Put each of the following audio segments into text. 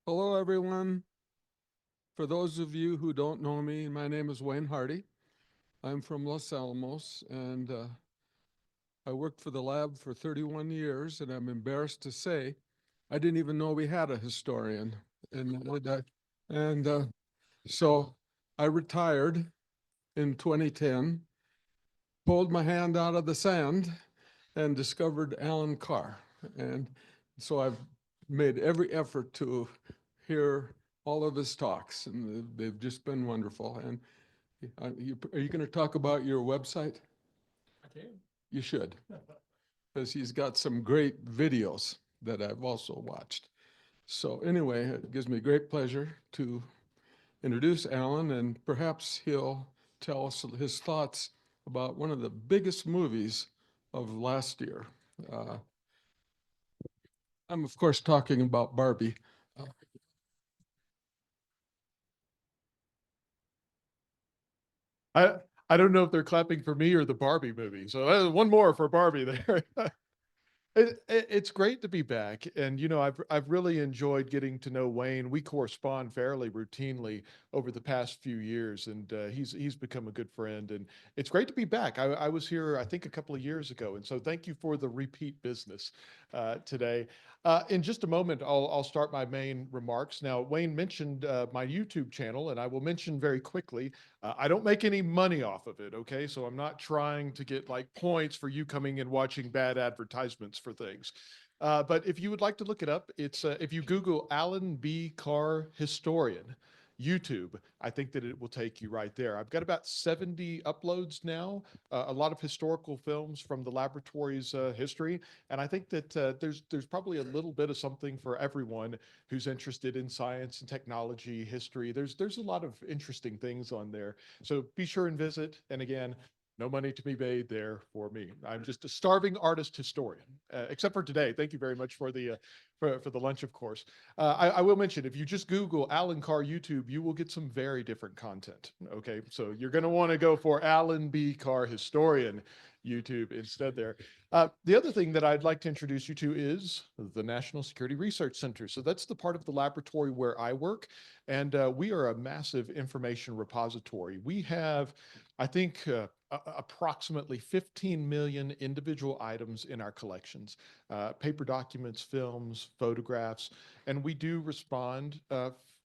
Hello, everyone. For those of you who don't know me, my name is Wayne Hardy. I'm from Los Alamos, and I worked for the lab for 31 years, and I'm embarrassed to say I didn't even know we had a historian. And so I retired in 2010, pulled my hand out of the sand, and discovered Alan Carr. And so I've made every effort to hear all of his talks, and they've just been wonderful. And are you going to talk about your website? I can. You should, because he's got some great videos that I've also watched. So anyway, it gives me great pleasure to introduce Alan, and perhaps he'll tell us his thoughts about one of the biggest movies of last year. Uh, I'm, of course, talking about Barbie. Uh, I I don't know if they're clapping for me or the Barbie movie. So one more for Barbie there. It's great to be back, and I've really enjoyed getting to know Wayne. We correspond fairly routinely over the past few years, and he's become a good friend. And it's great to be back. I was here, I think, a couple of years ago, and so thank you for the repeat business today. In just a moment, I'll start my main remarks. Now, Wayne mentioned my YouTube channel, and I will mention very quickly. I don't make any money off of it, okay? So I'm not trying to get like points for you coming and watching bad advertisements for things. But if you would like to look it up, it's if you Google Alan B. Carr Historian, YouTube, I think that it will take you right there. I've got about 70 uploads now, a lot of historical films from the laboratory's history, and I think that there's probably a little bit of something for everyone who's interested in science and technology, history. There's a lot of interesting things on there. So be sure and visit. And again, no money to be made there for me. I'm just a starving artist historian, except for today. Thank you very much for the for the lunch, of course. I will mention if you just Google Alan Carr YouTube, you will get some very different content. Okay, so you're going to want to go for Alan B. Carr Historian YouTube instead there. The other thing that I'd like to introduce you to is the National Security Research Center. So that's the part of the laboratory where I work, and we are a massive information repository. We have, I think, approximately 15 million individual items in our collections, paper documents, films, photographs, and we do respond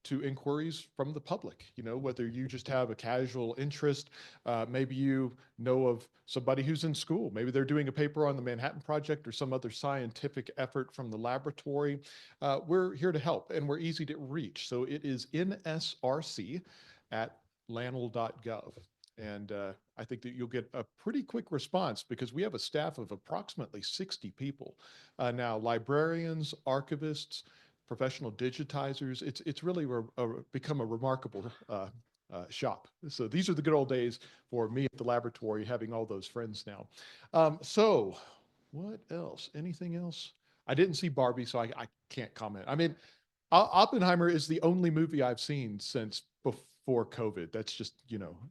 to inquiries from the public. You know, whether you just have a casual interest, maybe you know of somebody who's in school, maybe they're doing a paper on the Manhattan Project or some other scientific effort from the laboratory. We're here to help, and we're easy to reach. So it is nsrc at lanl.gov. And I think that you'll get a pretty quick response because we have a staff of approximately 60 people. Now, librarians, archivists, professional digitizers, it's really become a remarkable shop. So these are the good old days for me at the laboratory, having all those friends now. So what else? Anything else? I didn't see Barbie, so I can't comment. I mean, Oppenheimer is the only movie I've seen since before COVID. That's just,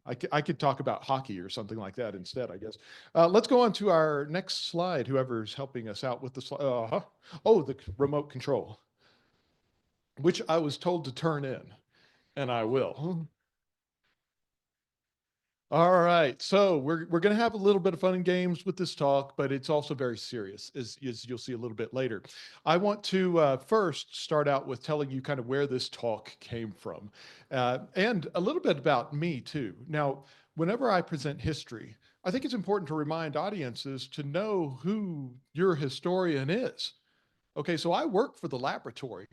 I could talk about hockey or something like that instead, I guess. Let's go on to our next slide, whoever's helping us out with the slide. Oh, the remote control, which I was told to turn in, and I will. All right, so we're going to have a little bit of fun and games with this talk, but it's also very serious, as you'll see a little bit later. I want to first start out with telling you kind of where this talk came from, and a little bit about me too. Now, whenever I present history, I think it's important to remind audiences to know who your historian is. Okay, so I work for the laboratory.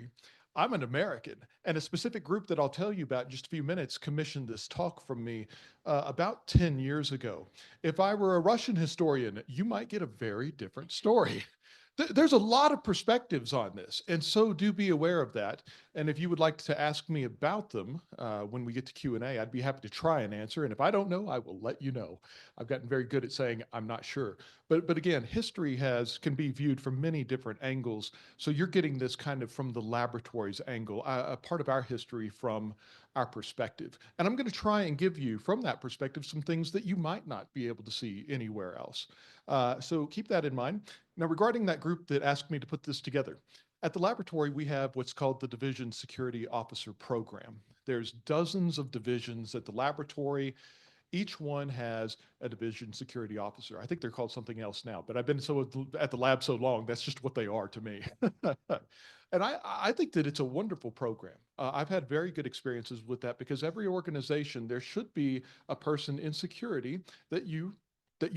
I'm an American, and a specific group that I'll tell you about in just a few minutes commissioned this talk from me about 10 years ago. If I were a Russian historian, you might get a very different story. There's a lot of perspectives on this, and so do be aware of that. And if you would like to ask me about them when we get to Q&A, I'd be happy to try and answer. And if I don't know, I will let you know. I've gotten very good at saying I'm not sure. But again, history can be viewed from many different angles. So you're getting this kind of from the laboratory's angle, a part of our history from our perspective. And I'm going to try and give you, from that perspective, some things that you might not be able to see anywhere else. So keep that in mind. Now, regarding that group that asked me to put this together, at the laboratory, we have what's called the Division Security Officer Program. There's dozens of divisions at the laboratory. Each one has a division security officer. I think they're called something else now, but I've been at the lab so long, that's just what they are to me. And I think that it's a wonderful program. I've had very good experiences with that because every organization, there should be a person in security that you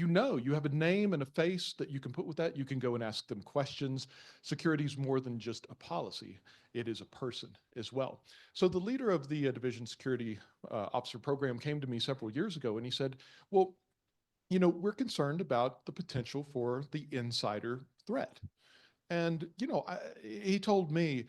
know, you have a name and a face that you can put with that. You can go and ask them questions. Security is more than just a policy. It is a person as well. So the leader of the Division Security Officer Program came to me several years ago and he said, well, you know, we're concerned about the potential for the insider threat. And, you know, he told me,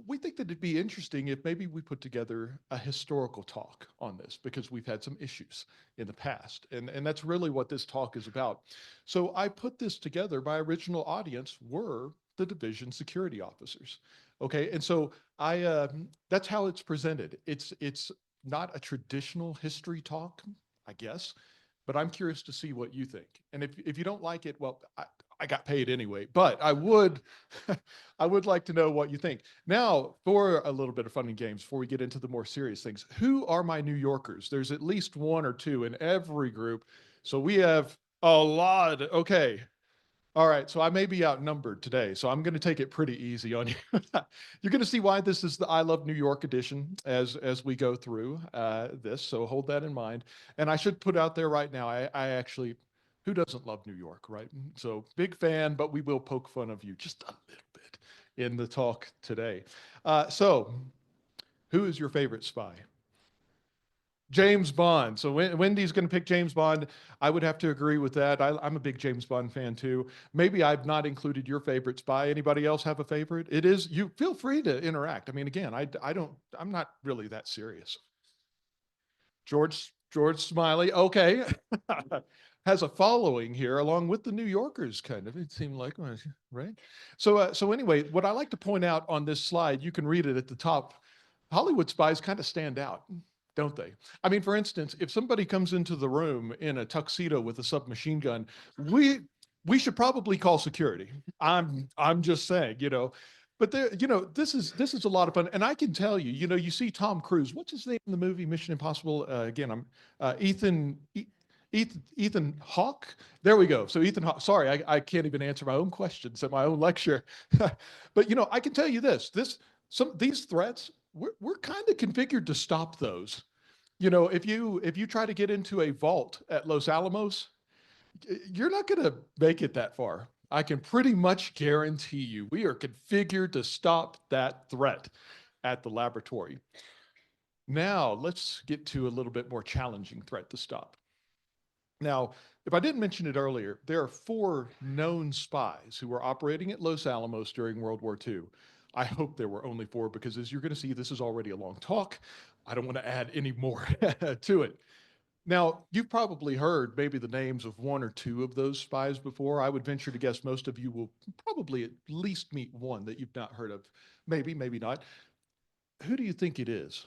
we think that it'd be interesting if maybe we put together a historical talk on this because we've had some issues in the past. And that's really what this talk is about. So I put this together. My original audience were the division security officers. Okay. And so that's how it's presented. It's not a traditional history talk, I guess, but I'm curious to see what you think. And if you don't like it, well, I got paid anyway, but I would like to know what you think. Now, for a little bit of fun and games before we get into the more serious things, who are my New Yorkers? There's at least one or two in every group. So we have a lot. Okay. All right. So I may be outnumbered today. So I'm going to take it pretty easy on you. You're going to see why this is the I Love New York edition as we go through this. So hold that in mind. And I should put out there right now, I actually, who doesn't love New York, right? So big fan, but we will poke fun of you just a little bit in the talk today. So who is your favorite spy? James Bond. So Wendy's going to pick James Bond. I would have to agree with that. I'm a big James Bond fan too. Maybe I've not included your favorite spy. Anybody else have a favorite? It is, you feel free to interact. I mean, again, I'm not really that serious. George Smiley. Okay. Has a following here along with the New Yorkers kind of, it seemed like, right? So anyway, what I like to point out on this slide, you can read it at the top. Hollywood spies kind of stand out, don't they? I mean, for instance, if somebody comes into the room in a tuxedo with a submachine gun, we should probably call security. I'm just saying, you know. But there, you know, this is a lot of fun, and I can tell you, you know, you see Tom Cruise. What's his name in the movie Mission Impossible? Again, I'm Ethan Hawke. There we go. So Ethan Hawke. Sorry, I can't even answer my own questions at my own lecture. But you know, I can tell you this: these threats, we're kind of configured to stop those. You know, if you try to get into a vault at Los Alamos, you're not going to make it that far. I can pretty much guarantee you we are configured to stop that threat at the laboratory. Now, let's get to a little bit more challenging threat to stop. Now, if I didn't mention it earlier, there are 4 known spies who were operating at Los Alamos during World War II. I hope there were only 4 because as you're going to see, this is already a long talk. I don't want to add any more to it. Now, you've probably heard maybe the names of 1 or 2 of those spies before. I would venture to guess most of you will probably at least meet one that you've not heard of. Maybe, maybe not. Who do you think it is?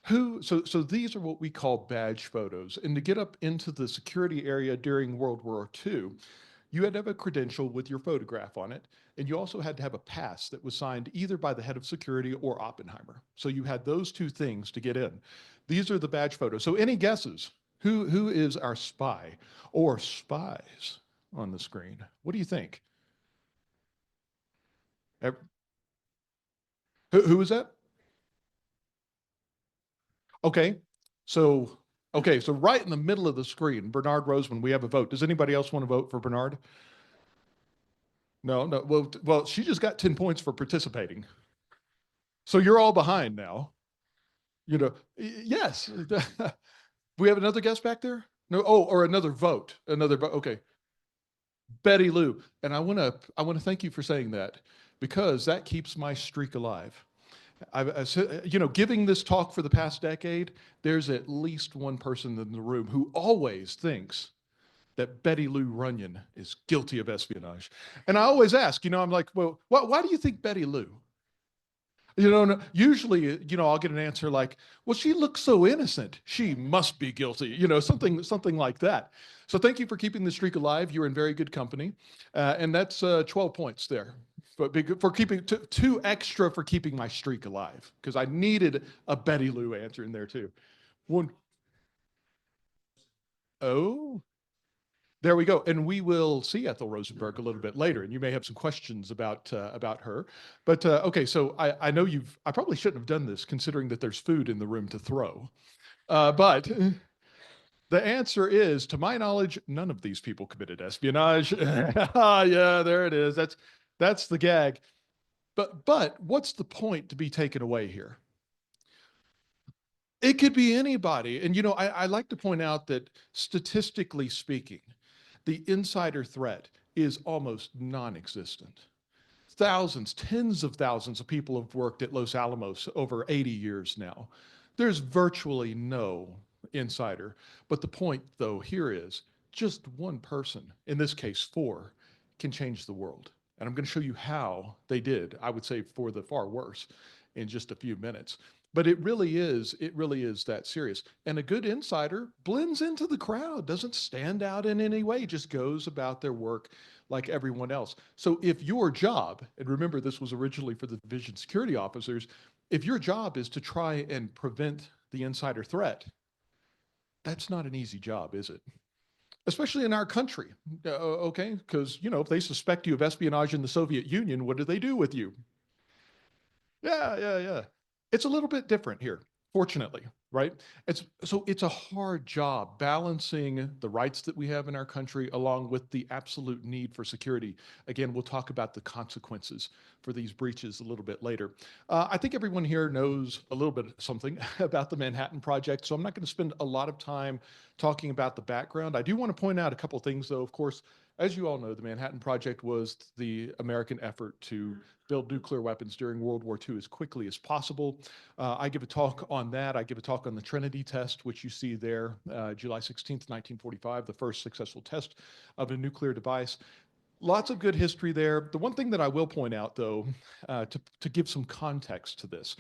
So these are what we call badge photos. And to get up into the security area during World War II, you had to have a credential with your photograph on it. And you also had to have a pass that was signed either by the head of security or Oppenheimer. So you had those 2 things to get in. These are the badge photos. So any guesses? Who is our spy or spies on the screen? What do you think? Who is that? Okay. So, okay. So right in the middle of the screen, Bernard Roseman, we have a vote. Does anybody else want to vote for Bernard? No. Well, she just got 10 points for participating. So you're all behind now. You know, yes. We have another guest back there? No. Oh, or another vote. Another vote. Okay. Betty Lou. And I want to thank you for saying that because that keeps my streak alive. You know, giving this talk for the past decade, there's at least one person in the room who always thinks that Betty Lou Runyon is guilty of espionage. And I always ask, you know, I'm like, well, why do you think Betty Lou? Usually, I'll get an answer like, well, she looks so innocent. She must be guilty, something like that. So thank you for keeping the streak alive. You're in very good company. And that's 12 points there. For keeping two extra for keeping my streak alive, because I needed a Betty Lou answer in there too. One. Oh, there we go. And we will see Ethel Rosenberg a little bit later, and you may have some questions about her. But okay, so I know I probably shouldn't have done this considering that there's food in the room to throw. But the answer is, to my knowledge, none of these people committed espionage. Yeah, there it is. That's the gag. But what's the point to be taken away here? It could be anybody. And I like to point out that statistically speaking, the insider threat is almost non-existent. Thousands, tens of thousands of people have worked at Los Alamos over 80 years now. There's virtually no insider. But the point, though, here is just one person, in this case, four, can change the world. And I'm going to show you how they did, I would say, for the far worse, in just a few minutes. But it really is that serious. And a good insider blends into the crowd, doesn't stand out in any way, just goes about their work like everyone else. So if your job, and remember this was originally for the division security officers, if your job is to try and prevent the insider threat, that's not an easy job, is it? Especially in our country, okay? Because, if they suspect you of espionage in the Soviet Union, what do they do with you? Yeah. It's a little bit different here, fortunately, right? It's a hard job balancing the rights that we have in our country along with the absolute need for security. Again, we'll talk about the consequences for these breaches a little bit later. I think everyone here knows a little bit something about the Manhattan Project, so I'm not going to spend a lot of time talking about the background. I do want to point out a couple of things, though. Of course, as you all know, the Manhattan Project was the American effort to build nuclear weapons during World War II as quickly as possible. I give a talk on that. I give a talk on the Trinity test, which you see there, July 16th, 1945, the first successful test of a nuclear device. Lots of good history there. The one thing that I will point out, though, to give some context to this,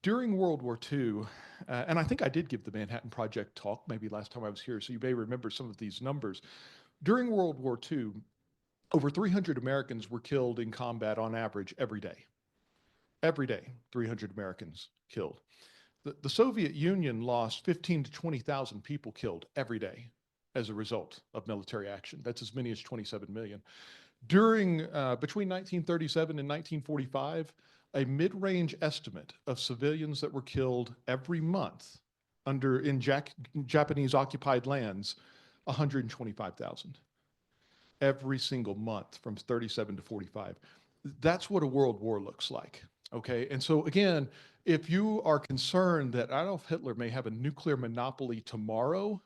during World War II, and I think I did give the Manhattan Project talk maybe last time I was here, so you may remember some of these numbers. During World War II, over 300 Americans were killed in combat on average every day. Every day, 300 Americans killed. The Soviet Union lost 15 to 20,000 people killed every day as a result of military action. That's as many as 27 million. Between 1937 and 1945, a mid-range estimate of civilians that were killed every month in Japanese occupied lands, 125,000 every single month from 37 to 45. That's what a world war looks like. Okay. And so, again, if you are concerned that Adolf Hitler may have a nuclear monopoly tomorrow,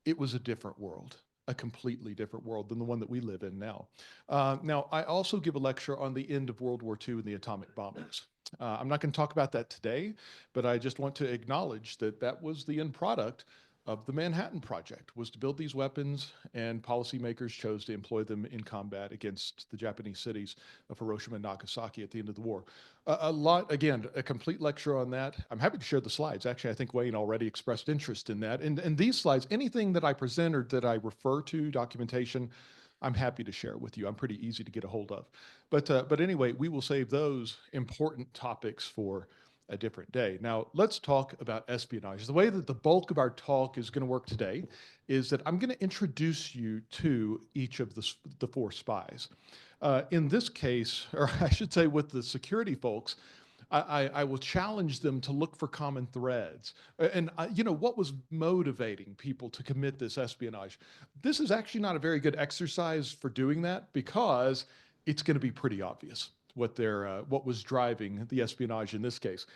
it was a different world, a completely different world than the one that we live in now. Now, I also give a lecture on the end of World War II and the atomic bombings. I'm not going to talk about that today, but I just want to acknowledge that that was the end product of the Manhattan Project, was to build these weapons, and policymakers chose to employ them in combat against the Japanese cities of Hiroshima and Nagasaki at the end of the war. Again, a complete lecture on that. I'm happy to share the slides. Actually, I think Wayne already expressed interest in that. And these slides, anything that I present or that I refer to, documentation, I'm happy to share with you. I'm pretty easy to get a hold of. But anyway, we will save those important topics for a different day. Now, let's talk about espionage. The way that the bulk of our talk is going to work today is that I'm going to introduce you to each of the four spies. In this case, or I should say with the security folks, I will challenge them to look for common threads. And, what was motivating people to commit this espionage? This is actually not a very good exercise for doing that because it's going to be pretty obvious what was driving the espionage in this case.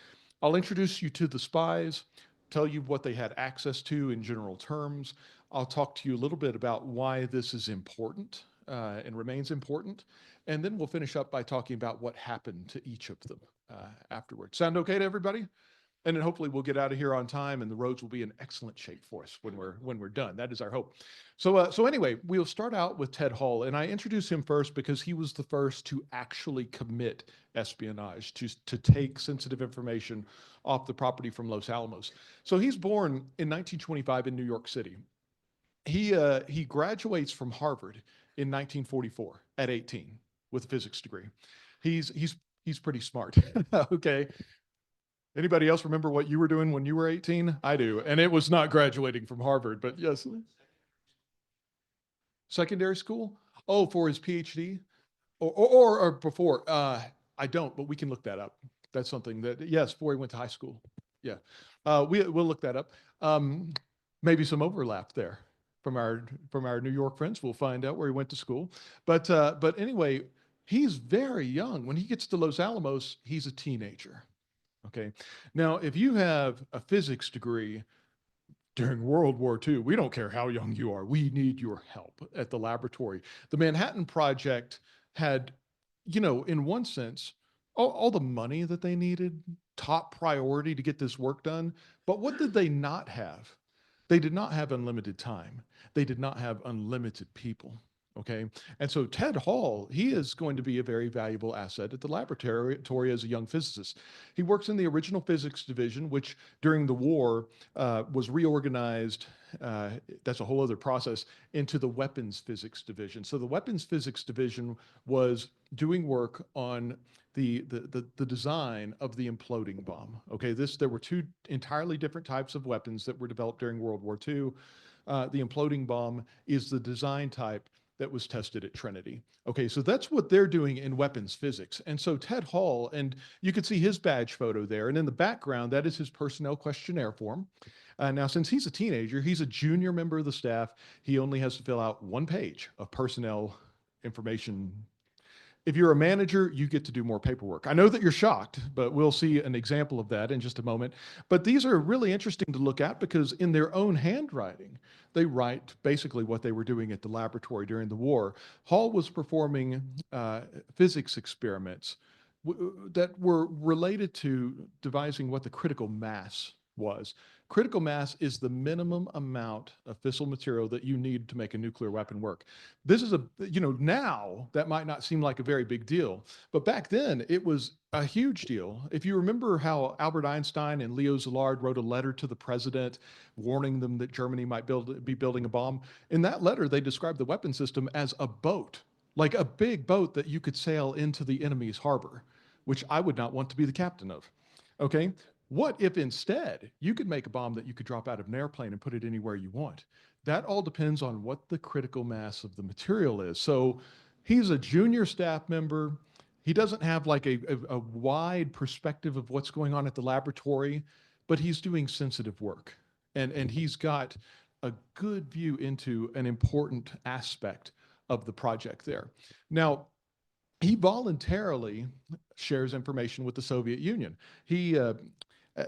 I'll introduce you to the spies, tell you what they had access to in general terms. I'll talk to you a little bit about why this is important and remains important. And then we'll finish up by talking about what happened to each of them afterwards. Sound okay to everybody? And then hopefully we'll get out of here on time and the roads will be in excellent shape for us when we're done. That is our hope. So anyway, we'll start out with Ted Hall, and I introduce him first because he was the first to actually commit espionage, to take sensitive information off the property from Los Alamos. So he's born in 1925 in New York City. He graduates from Harvard in 1944 at 18 with a physics degree. He's pretty smart. Okay. Anybody else remember what you were doing when you were 18? I do. And it was not graduating from Harvard, but yes. Secondary school? Oh, for his PhD? Or before? I don't, but we can look that up. That's something that, yes, before he went to high school. Yeah. We'll look that up. Maybe some overlap there from our New York friends. We'll find out where he went to school. But anyway, he's very young. When he gets to Los Alamos, he's a teenager. Okay. Now, if you have a physics degree during World War II, we don't care how young you are. We need your help at the laboratory. The Manhattan Project had, in one sense, all the money that they needed, top priority to get this work done. But what did they not have? They did not have unlimited time. They did not have unlimited people. Okay. And so Ted Hall, he is going to be a very valuable asset at the laboratory as a young physicist. He works in the original physics division, which during the war was reorganized. That's a whole other process into the weapons physics division. So the weapons physics division was doing work on the design of the imploding bomb. Okay, there were two entirely different types of weapons that were developed during World War II. The imploding bomb is the design type that was tested at Trinity. Okay, so that's what they're doing in weapons physics. And so Ted Hall, and you can see his badge photo there, and in the background, that is his personnel questionnaire form. Now, since he's a teenager, he's a junior member of the staff. He only has to fill out one page of personnel information. If you're a manager, you get to do more paperwork. I know that you're shocked, but we'll see an example of that in just a moment. But these are really interesting to look at because in their own handwriting, they write basically what they were doing at the laboratory during the war. Hall was performing physics experiments that were related to devising what the critical mass was. Critical mass is the minimum amount of fissile material that you need to make a nuclear weapon work. This is now that might not seem like a very big deal, but back then it was a huge deal. If you remember how Albert Einstein and Leo Szilard wrote a letter to the president warning them that Germany might be building a bomb, in that letter they described the weapon system as a boat, like a big boat that you could sail into the enemy's harbor, which I would not want to be the captain of. Okay. What if instead you could make a bomb that you could drop out of an airplane and put it anywhere you want? That all depends on what the critical mass of the material is. So he's a junior staff member. He doesn't have like a wide perspective of what's going on at the laboratory, but he's doing sensitive work. And he's got a good view into an important aspect of the project there. Now, he voluntarily shares information with the Soviet Union.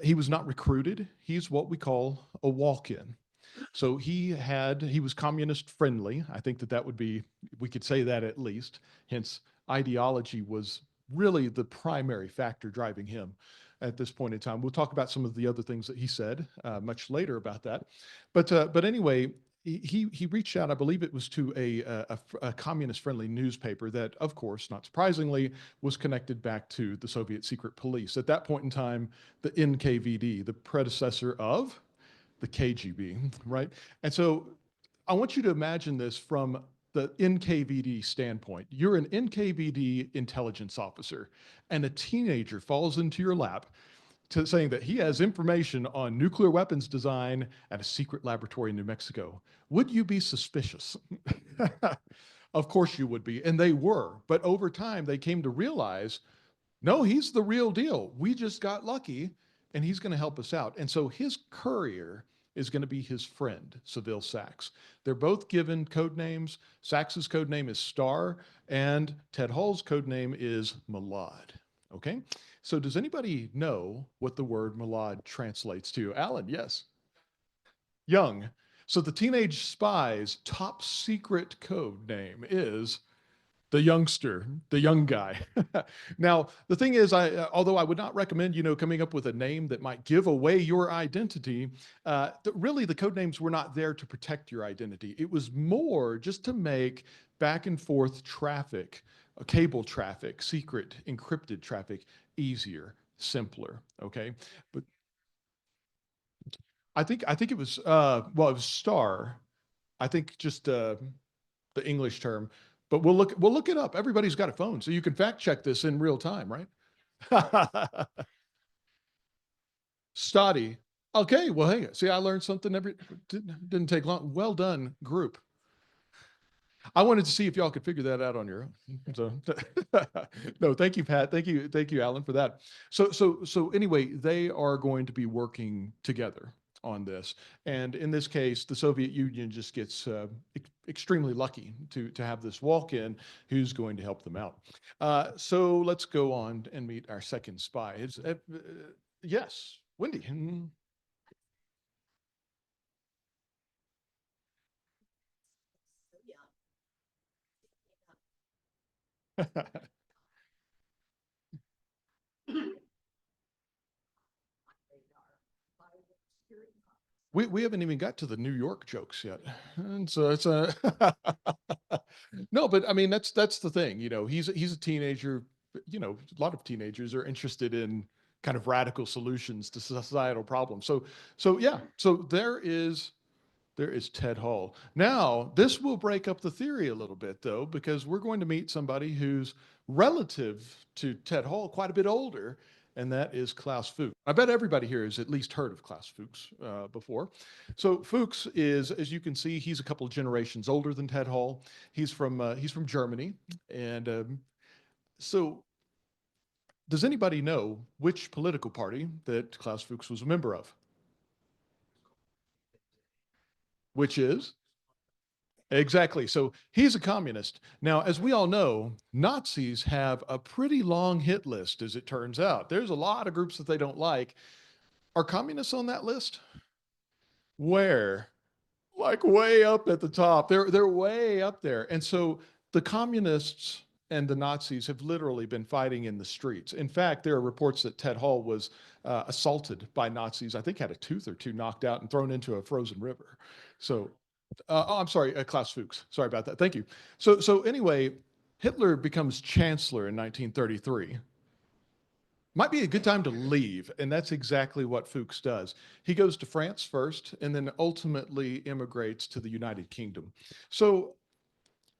He was not recruited. He's what we call a walk-in. So he was communist friendly. I think that would be, we could say that at least. Hence, ideology was really the primary factor driving him at this point in time. We'll talk about some of the other things that he said much later about that. But anyway, he reached out, I believe it was to a communist-friendly newspaper that, of course, not surprisingly, was connected back to the Soviet secret police. At that point in time, the NKVD, the predecessor of the KGB, right? And so I want you to imagine this from the NKVD standpoint. You're an NKVD intelligence officer, and a teenager falls into your lap saying that he has information on nuclear weapons design at a secret laboratory in New Mexico. Would you be suspicious? Of course you would be, and they were. But over time, they came to realize, no, he's the real deal. We just got lucky, and he's going to help us out. And so his courier is going to be his friend, Seville Sachs. They're both given code names. Sachs's code name is Star, and Ted Hall's code name is Malad. Okay? So does anybody know what the word Malad translates to? Alan, yes. Young. So the teenage spy's top secret code name is the youngster, the young guy. Now, the thing is, although I would not recommend, coming up with a name that might give away your identity, really the code names were not there to protect your identity. It was more just to make back and forth traffic, cable traffic, secret encrypted traffic easier, simpler. Okay, but I think it was well, it was star. I think just the English term, but we'll look it up. Everybody's got a phone, so you can fact check this in real time, right? Stoddy. Okay, well, hey, see, I learned something every didn't take long. Well done, group. I wanted to see if y'all could figure that out on your own. So, no, thank you, Pat. Thank you, Alan, for that. So anyway, they are going to be working together on this, and in this case, the Soviet Union just gets extremely lucky to have this walk-in who's going to help them out. So let's go on and meet our second spy. Yes, Wendy. We haven't even got to the New York jokes yet, and so it's a no, but I mean that's the thing, he's a teenager. A lot of teenagers are interested in kind of radical solutions to societal problems. So yeah, so there is Ted Hall. Now, this will break up the theory a little bit, though, because we're going to meet somebody who's relative to Ted Hall, quite a bit older, and that is Klaus Fuchs. I bet everybody here has at least heard of Klaus Fuchs before. So Fuchs is, as you can see, he's a couple of generations older than Ted Hall. He's from Germany, and so does anybody know which political party that Klaus Fuchs was a member of? Which is? Exactly. So he's a communist. Now, as we all know, Nazis have a pretty long hit list, as it turns out. There's a lot of groups that they don't like. Are communists on that list? Where? Like way up at the top. They're way up there. And so the communists and the Nazis have literally been fighting in the streets. In fact, there are reports that Ted Hall was assaulted by Nazis. I think had a tooth or two knocked out and thrown into a frozen river. So oh, I'm sorry, Klaus Fuchs. Sorry about that. Thank you. So anyway, Hitler becomes chancellor in 1933. Might be a good time to leave, and that's exactly what Fuchs does. He goes to France first, and then ultimately immigrates to the United Kingdom. So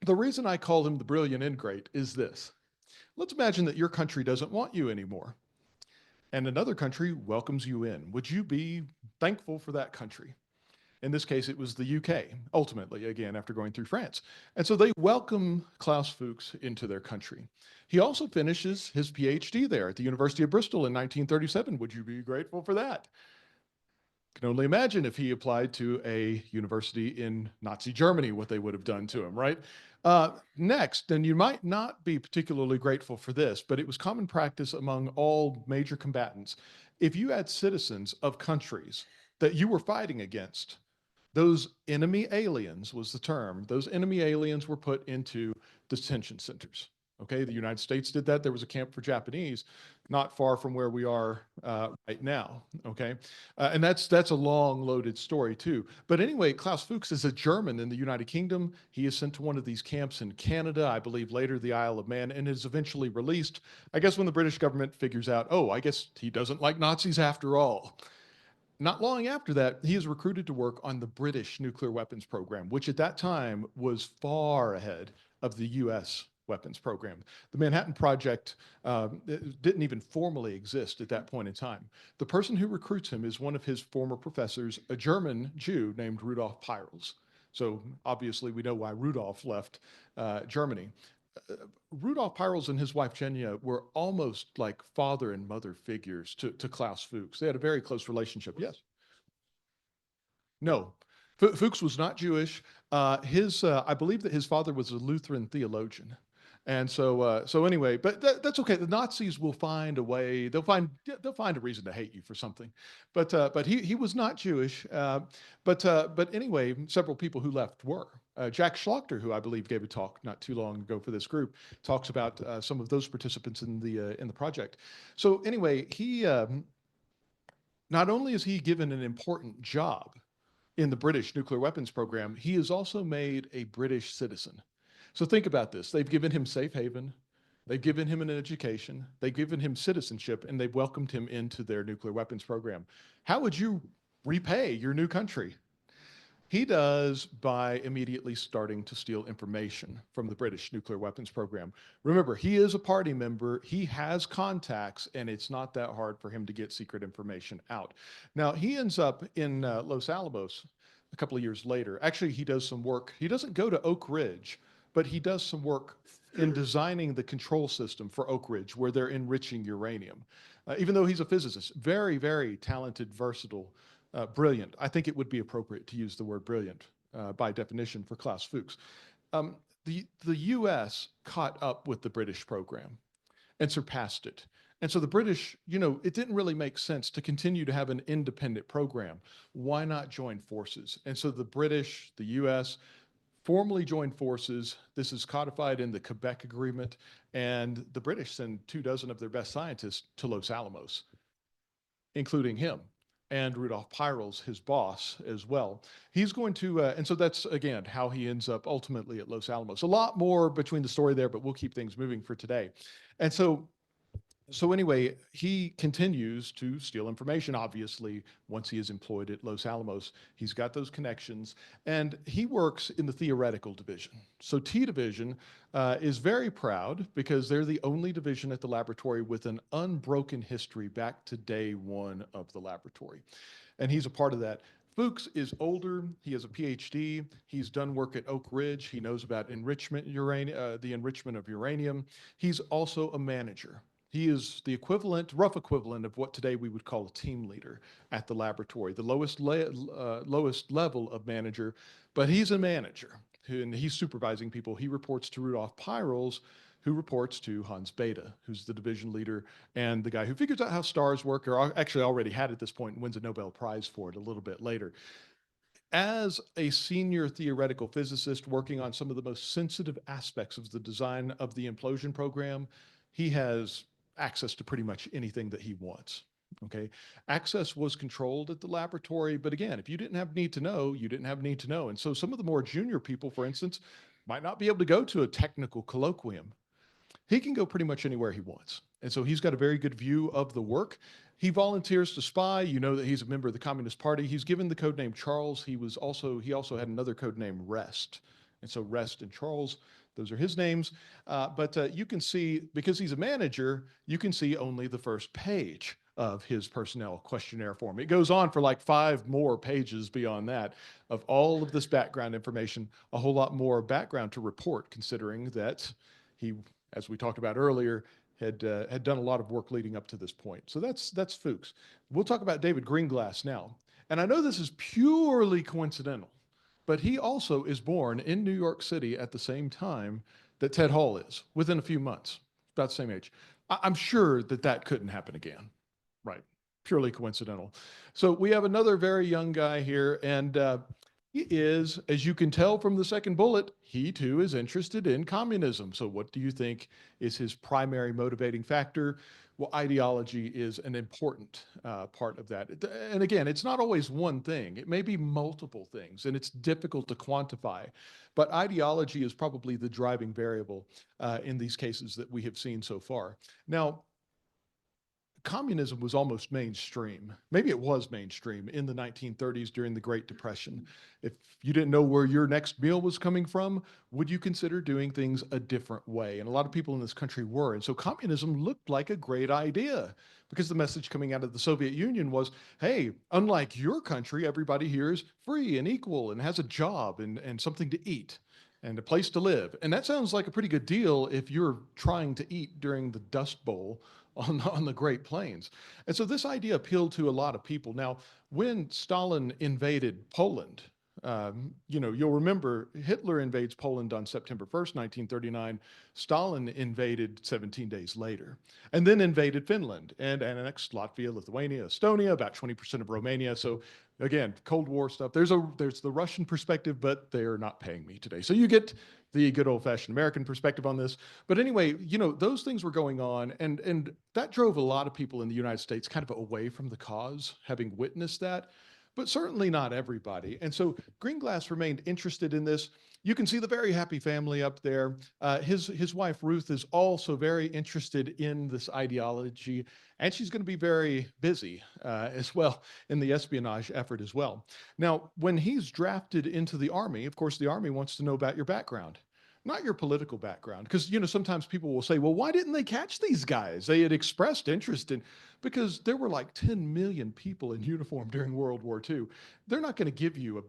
the reason I call him the brilliant ingrate is this. Let's imagine that your country doesn't want you anymore, and another country welcomes you in. Would you be thankful for that country? In this case, it was the UK, ultimately, again, after going through France. And so they welcome Klaus Fuchs into their country. He also finishes his PhD there at the University of Bristol in 1937. Would you be grateful for that? Can only imagine if he applied to a university in Nazi Germany, what they would have done to him, right? Next, and you might not be particularly grateful for this, but it was common practice among all major combatants. If you had citizens of countries that you were fighting against, those enemy aliens was the term. Those enemy aliens were put into detention centers. Okay, the United States did that. There was a camp for Japanese not far from where we are right now. Okay, and that's a long loaded story too. But anyway, Klaus Fuchs is a German in the United Kingdom. He is sent to one of these camps in Canada, I believe later the Isle of Man, and is eventually released. I guess when the British government figures out, oh, I guess he doesn't like Nazis after all. Not long after that, he is recruited to work on the British nuclear weapons program, which at that time was far ahead of the US weapons program. The Manhattan Project didn't even formally exist at that point in time. The person who recruits him is one of his former professors, a German Jew named Rudolf Peierls. So obviously we know why Rudolf left Germany. Rudolf Peierls and his wife Genya were almost like father and mother figures to Klaus Fuchs. They had a very close relationship. Yes. No. Fuchs was not Jewish. I believe that his father was a Lutheran theologian. And so anyway, but that's okay. The Nazis will find a way. They'll find a reason to hate you for something. But he was not Jewish. But anyway, several people who left were. Jack Schlochter, who I believe gave a talk not too long ago for this group, talks about some of those participants in the project. So anyway, he not only is he given an important job in the British nuclear weapons program, he is also made a British citizen. So think about this. They've given him safe haven, they've given him an education, they've given him citizenship, and they've welcomed him into their nuclear weapons program. How would you repay your new country? He does by immediately starting to steal information from the British nuclear weapons program. Remember, he is a party member, he has contacts, and it's not that hard for him to get secret information out. Now, he ends up in Los Alamos a couple of years later. Actually, he does some work. He doesn't go to Oak Ridge, but he does some work in designing the control system for Oak Ridge, where they're enriching uranium. Even though he's a physicist, very, very talented, versatile, brilliant. I think it would be appropriate to use the word brilliant by definition for Klaus Fuchs. The US caught up with the British program and surpassed it. And so the British, it didn't really make sense to continue to have an independent program. Why not join forces? And so the British, the US, formally joined forces. This is codified in the Quebec Agreement, and the British send 24 of their best scientists to Los Alamos, including him and Rudolf Peierls, his boss, as well. He's going to, and so that's, again, how he ends up ultimately at Los Alamos. A lot more between the story there, but we'll keep things moving for today. And so anyway, he continues to steal information, obviously, once he is employed at Los Alamos. He's got those connections, and he works in the theoretical division. So T Division is very proud because they're the only division at the laboratory with an unbroken history back to day one of the laboratory. And he's a part of that. Fuchs is older. He has a PhD. He's done work at Oak Ridge. He knows about enrichment the enrichment of uranium. He's also a manager. He is the rough equivalent of what today we would call a team leader at the laboratory, the lowest level of manager, but he's a manager, and he's supervising people. He reports to Rudolf Peierls, who reports to Hans Bethe, who's the division leader and the guy who figures out how stars work, or actually already had at this point and wins a Nobel Prize for it a little bit later. As a senior theoretical physicist working on some of the most sensitive aspects of the design of the implosion program, he has access to pretty much anything that he wants. Okay. Access was controlled at the laboratory, but again, if you didn't have need to know, you didn't have need to know. And so some of the more junior people, for instance, might not be able to go to a technical colloquium. He can go pretty much anywhere he wants. And so he's got a very good view of the work. He volunteers to spy. You know that he's a member of the Communist Party. He's given the code name Charles. He also had another code name Rest. And so Rest and Charles, those are his names. But you can see, because he's a manager, you can see only the first page of his personnel questionnaire form. It goes on for like 5 more pages beyond that of all of this background information, a whole lot more background to report, considering that he, as we talked about earlier, had done a lot of work leading up to this point. So that's Fuchs. We'll talk about David Greenglass now. And I know this is purely coincidental, but he also is born in New York City at the same time that Ted Hall is, within a few months, about the same age. I'm sure that couldn't happen again, right? Purely coincidental. So we have another very young guy here, and he is, as you can tell from the second bullet, he too is interested in communism. So what do you think is his primary motivating factor? Well, ideology is an important part of that. And again, it's not always one thing. It may be multiple things, and it's difficult to quantify. But ideology is probably the driving variable in these cases that we have seen so far. Now, communism was almost mainstream. Maybe it was mainstream in the 1930s during the Great Depression. If you didn't know where your next meal was coming from, would you consider doing things a different way? And a lot of people in this country were. And so communism looked like a great idea, because the message coming out of the Soviet Union was, hey, unlike your country, everybody here is free and equal and has a job and something to eat and a place to live. And that sounds like a pretty good deal if you're trying to eat during the Dust Bowl on the Great Plains. And so this idea appealed to a lot of people. Now, when Stalin invaded Poland You'll remember Hitler invades Poland on September 1st, 1939. Stalin invaded 17 days later, and then invaded Finland and annexed Latvia, Lithuania, Estonia, about 20% of Romania. So again, Cold War stuff. There's the Russian perspective, but they're not paying me today. So you get the good old-fashioned American perspective on this. But anyway, those things were going on, and that drove a lot of people in the United States kind of away from the cause, having witnessed that, but certainly not everybody. And so Greenglass remained interested in this. You can see the very happy family up there. His wife Ruth is also very interested in this ideology, and she's going to be very busy as well in the espionage effort as well. Now, when he's drafted into the Army, of course, the Army wants to know about your background, not your political background. Because, sometimes people will say, well, why didn't they catch these guys? They had expressed interest in, because there were like 10 million people in uniform during World War II. They're not going to give you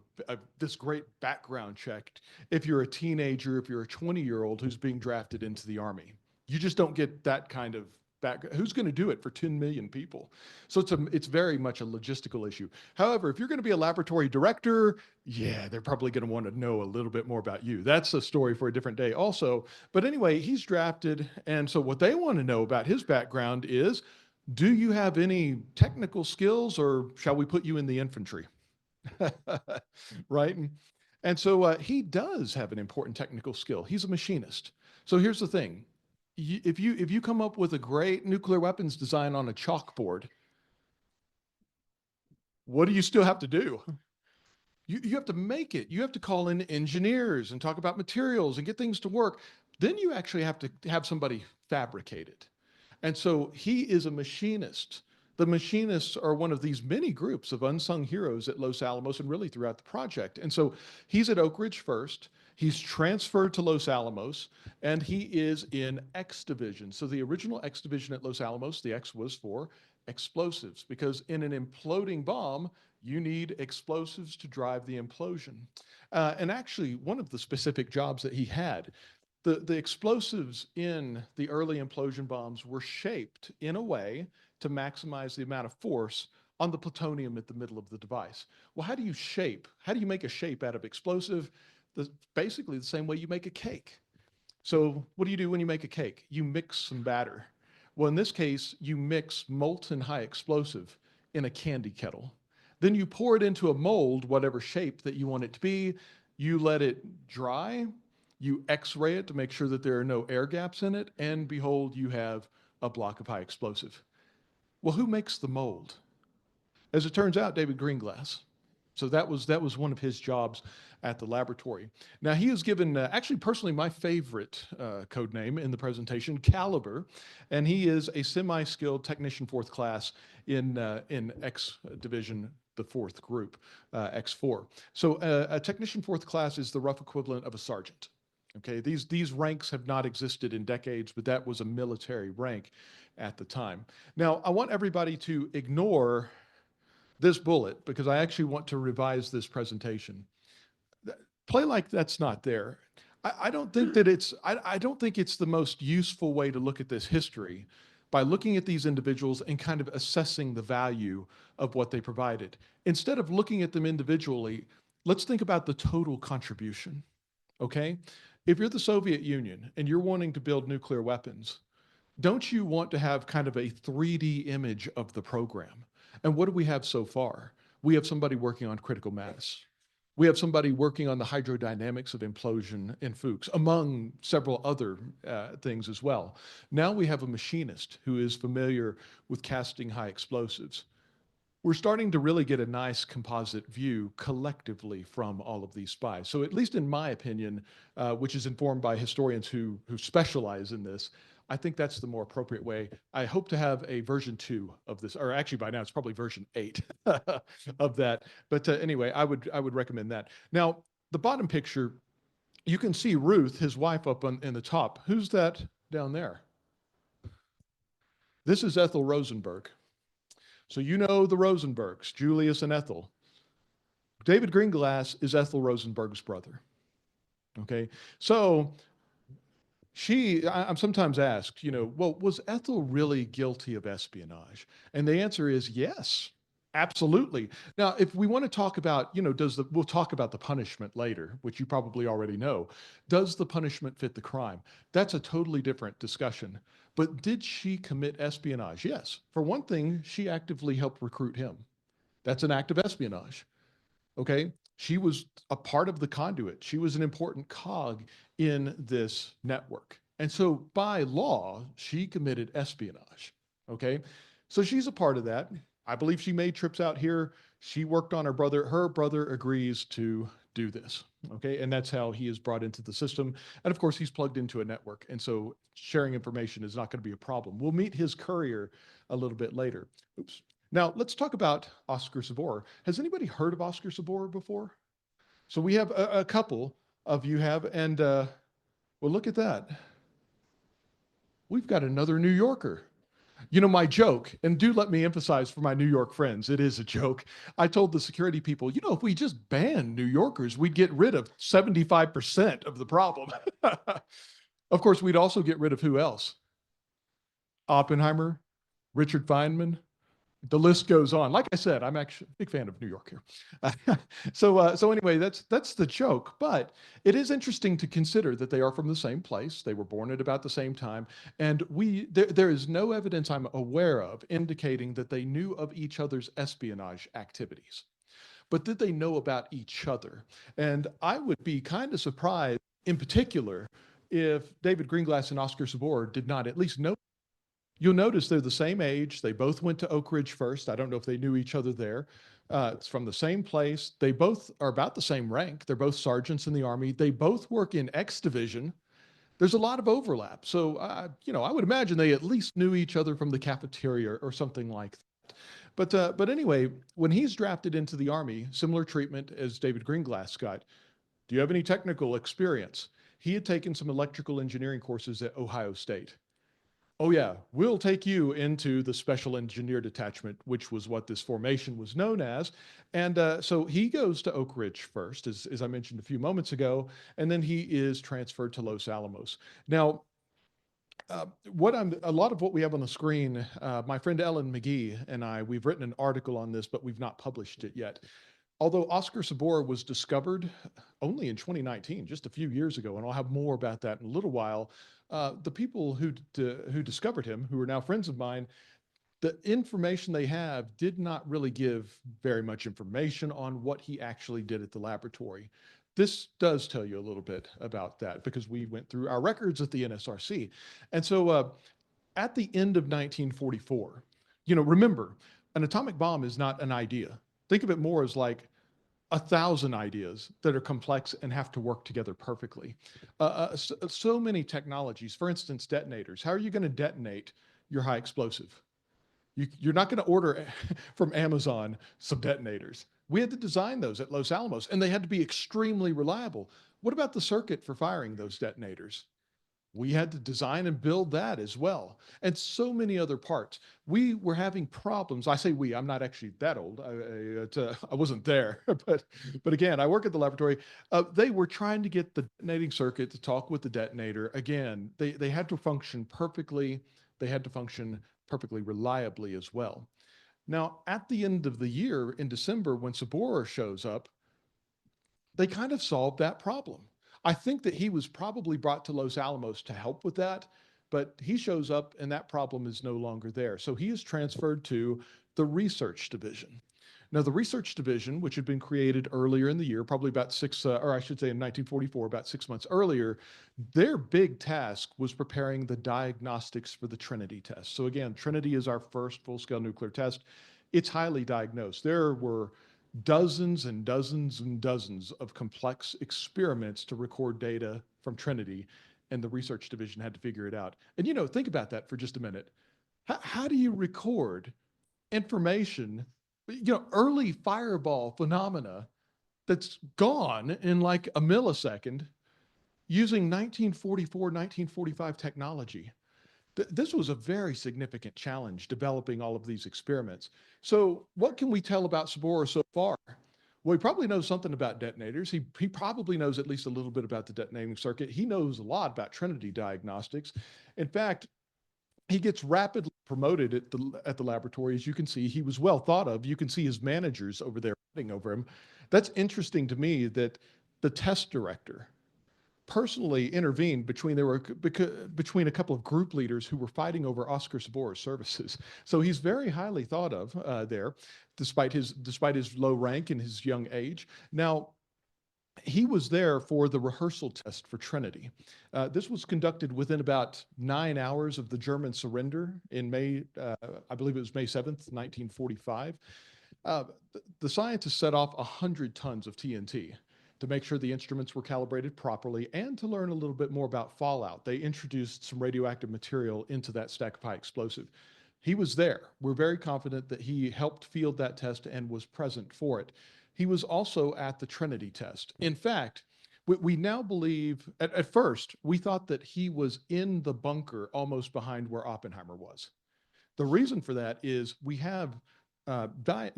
this great background check if you're a teenager, if you're a 20-year-old who's being drafted into the Army. You just don't get that kind of back. Who's going to do it for 10 million people? So it's very much a logistical issue. However, if you're going to be a laboratory director, yeah, they're probably going to want to know a little bit more about you. That's a story for a different day also. But anyway, he's drafted. And so what they want to know about his background is, do you have any technical skills, or shall we put you in the infantry? Right? And so he does have an important technical skill. He's a machinist. So here's the thing. If you come up with a great nuclear weapons design on a chalkboard, what do you still have to do? You have to make it. You have to call in engineers and talk about materials and get things to work. Then you actually have to have somebody fabricate it. And so he is a machinist. The machinists are one of these many groups of unsung heroes at Los Alamos and really throughout the project. And so he's at Oak Ridge first. He's transferred to Los Alamos, and he is in X Division. So the original X Division at Los Alamos, the X was for explosives, because in an imploding bomb, you need explosives to drive the implosion. And actually, one of the specific jobs that he had, the explosives in the early implosion bombs were shaped in a way to maximize the amount of force on the plutonium at the middle of the device. Well, how do you make a shape out of explosive? Basically the same way you make a cake. So what do you do when you make a cake? You mix some batter. Well, in this case, you mix molten high explosive in a candy kettle. Then you pour it into a mold, whatever shape that you want it to be. You let it dry. You X-ray it to make sure that there are no air gaps in it. And behold, you have a block of high explosive. Well, who makes the mold? As it turns out, David Greenglass. So that was one of his jobs at the laboratory. Now he was given, actually personally, my favorite code name in the presentation, Caliber, and he is a semi-skilled technician fourth class in X division, the fourth group, X4. So a technician fourth class is the rough equivalent of a sergeant. Okay, these ranks have not existed in decades, but that was a military rank at the time. Now I want everybody to ignore this bullet, because I actually want to revise this presentation. Play like that's not there. I don't think that I don't think it's the most useful way to look at this history, by looking at these individuals and kind of assessing the value of what they provided. Instead of looking at them individually, let's think about the total contribution, okay? If you're the Soviet Union and you're wanting to build nuclear weapons, don't you want to have kind of a 3D image of the program? And what do we have so far? We have somebody working on critical mass. We have somebody working on the hydrodynamics of implosion in Fuchs, among several other things as well. Now we have a machinist who is familiar with casting high explosives. We're starting to really get a nice composite view collectively from all of these spies. So at least in my opinion, which is informed by historians who specialize in this, I think that's the more appropriate way. I hope to have a version 2 of this, or actually by now it's probably version 8 of that. But anyway, I would recommend that. Now, the bottom picture, you can see Ruth, his wife, up in the top. Who's that down there? This is Ethel Rosenberg. So you know the Rosenbergs, Julius and Ethel. David Greenglass is Ethel Rosenberg's brother. Okay, so I'm sometimes asked, well, was Ethel really guilty of espionage? And the answer is yes. Absolutely. Now, if we want to talk about, we'll talk about the punishment later, which you probably already know. Does the punishment fit the crime? That's a totally different discussion. But did she commit espionage? Yes. For one thing, she actively helped recruit him. That's an act of espionage. Okay. She was a part of the conduit. She was an important cog in this network. And so by law, she committed espionage. Okay. So she's a part of that. I believe she made trips out here. She worked on her brother. Her brother agrees to do this. Okay. And that's how he is brought into the system. And of course, he's plugged into a network. And so sharing information is not going to be a problem. We'll meet his courier a little bit later. Oops. Now, let's talk about Oscar Seborer. Has anybody heard of Oscar Seborer before? So we have a couple of you have, and well, look at that. We've got another New Yorker. My joke, and do let me emphasize for my New York friends, it is a joke. I told the security people, if we just banned New Yorkers, we'd get rid of 75% of the problem. Of course, we'd also get rid of who else? Oppenheimer, Richard Feynman, the list goes on. Like I said, I'm actually a big fan of New York here. So anyway, that's the joke. But it is interesting to consider that they are from the same place. They were born at about the same time, and there is no evidence I'm aware of indicating that they knew of each other's espionage activities. But did they know about each other? And I would be kind of surprised, in particular, if David Greenglass and Oscar Seborer did not at least know. You'll notice they're the same age. They both went to Oak Ridge first. I don't know if they knew each other there. It's from the same place. They both are about the same rank. They're both sergeants in the Army. They both work in X Division. There's a lot of overlap. So, I would imagine they at least knew each other from the cafeteria or something like that. But anyway, when he's drafted into the Army, similar treatment as David Greenglass got. Do you have any technical experience? He had taken some electrical engineering courses at Ohio State. Oh yeah, we'll take you into the special engineer detachment, which was what this formation was known as. And so he goes to Oak Ridge first, as I mentioned a few moments ago, and then he is transferred to Los Alamos. Now, a lot of what we have on the screen, my friend Ellen McGee and we've written an article on this, but we've not published it yet. Although Oscar Seborer was discovered only in 2019, just a few years ago, and I'll have more about that in a little while, the people who discovered him, who are now friends of mine, the information they have did not really give very much information on what he actually did at the laboratory. This does tell you a little bit about that because we went through our records at the NSRC. And so at the end of 1944, remember, an atomic bomb is not an idea. Think of it more as like 1,000 ideas that are complex and have to work together perfectly. So many technologies, for instance, detonators. How are you going to detonate your high explosive? You're not going to order from Amazon some detonators. We had to design those at Los Alamos, and they had to be extremely reliable. What about the circuit for firing those detonators? We had to design and build that as well, and so many other parts. We were having problems. I say we, I'm not actually that old. I wasn't there, but again, I work at the laboratory. They were trying to get the detonating circuit to talk with the detonator. Again, they had to function perfectly. They had to function perfectly reliably as well. Now, at the end of the year in December, when Seborer shows up, they kind of solved that problem. I think that he was probably brought to Los Alamos to help with that, but he shows up and that problem is no longer there. So he is transferred to the research division. Now, the research division, which had been created earlier in the year, probably about or I should say in 1944, about 6 months earlier, their big task was preparing the diagnostics for the Trinity test. So again, Trinity is our first full-scale nuclear test. It's highly diagnosed. There were dozens and dozens and dozens of complex experiments to record data from Trinity, and the research division had to figure it out. And think about that for just a minute. How do you record information, early fireball phenomena that's gone in like a millisecond using 1944, 1945 technology? This was a very significant challenge developing all of these experiments. So what can we tell about Seborer so far? Well, he probably knows something about detonators. He probably knows at least a little bit about the detonating circuit. He knows a lot about Trinity diagnostics. In fact, he gets rapidly promoted at the laboratory. As you can see, he was well thought of. You can see his managers over there fighting over him. That's interesting to me that the test director personally intervened between a couple of group leaders who were fighting over Oscar Seborer's services. So he's very highly thought of there, despite his low rank and his young age. Now, he was there for the rehearsal test for Trinity. This was conducted within about 9 hours of the German surrender in May, I believe it was May 7th, 1945. The scientists set off 100 tons of TNT to make sure the instruments were calibrated properly and to learn a little bit more about fallout. They introduced some radioactive material into that stack of high explosive. He was there. We're very confident that he helped field that test and was present for it. He was also at the Trinity test. In fact, we now believe, at first, we thought that he was in the bunker almost behind where Oppenheimer was. The reason for that is we have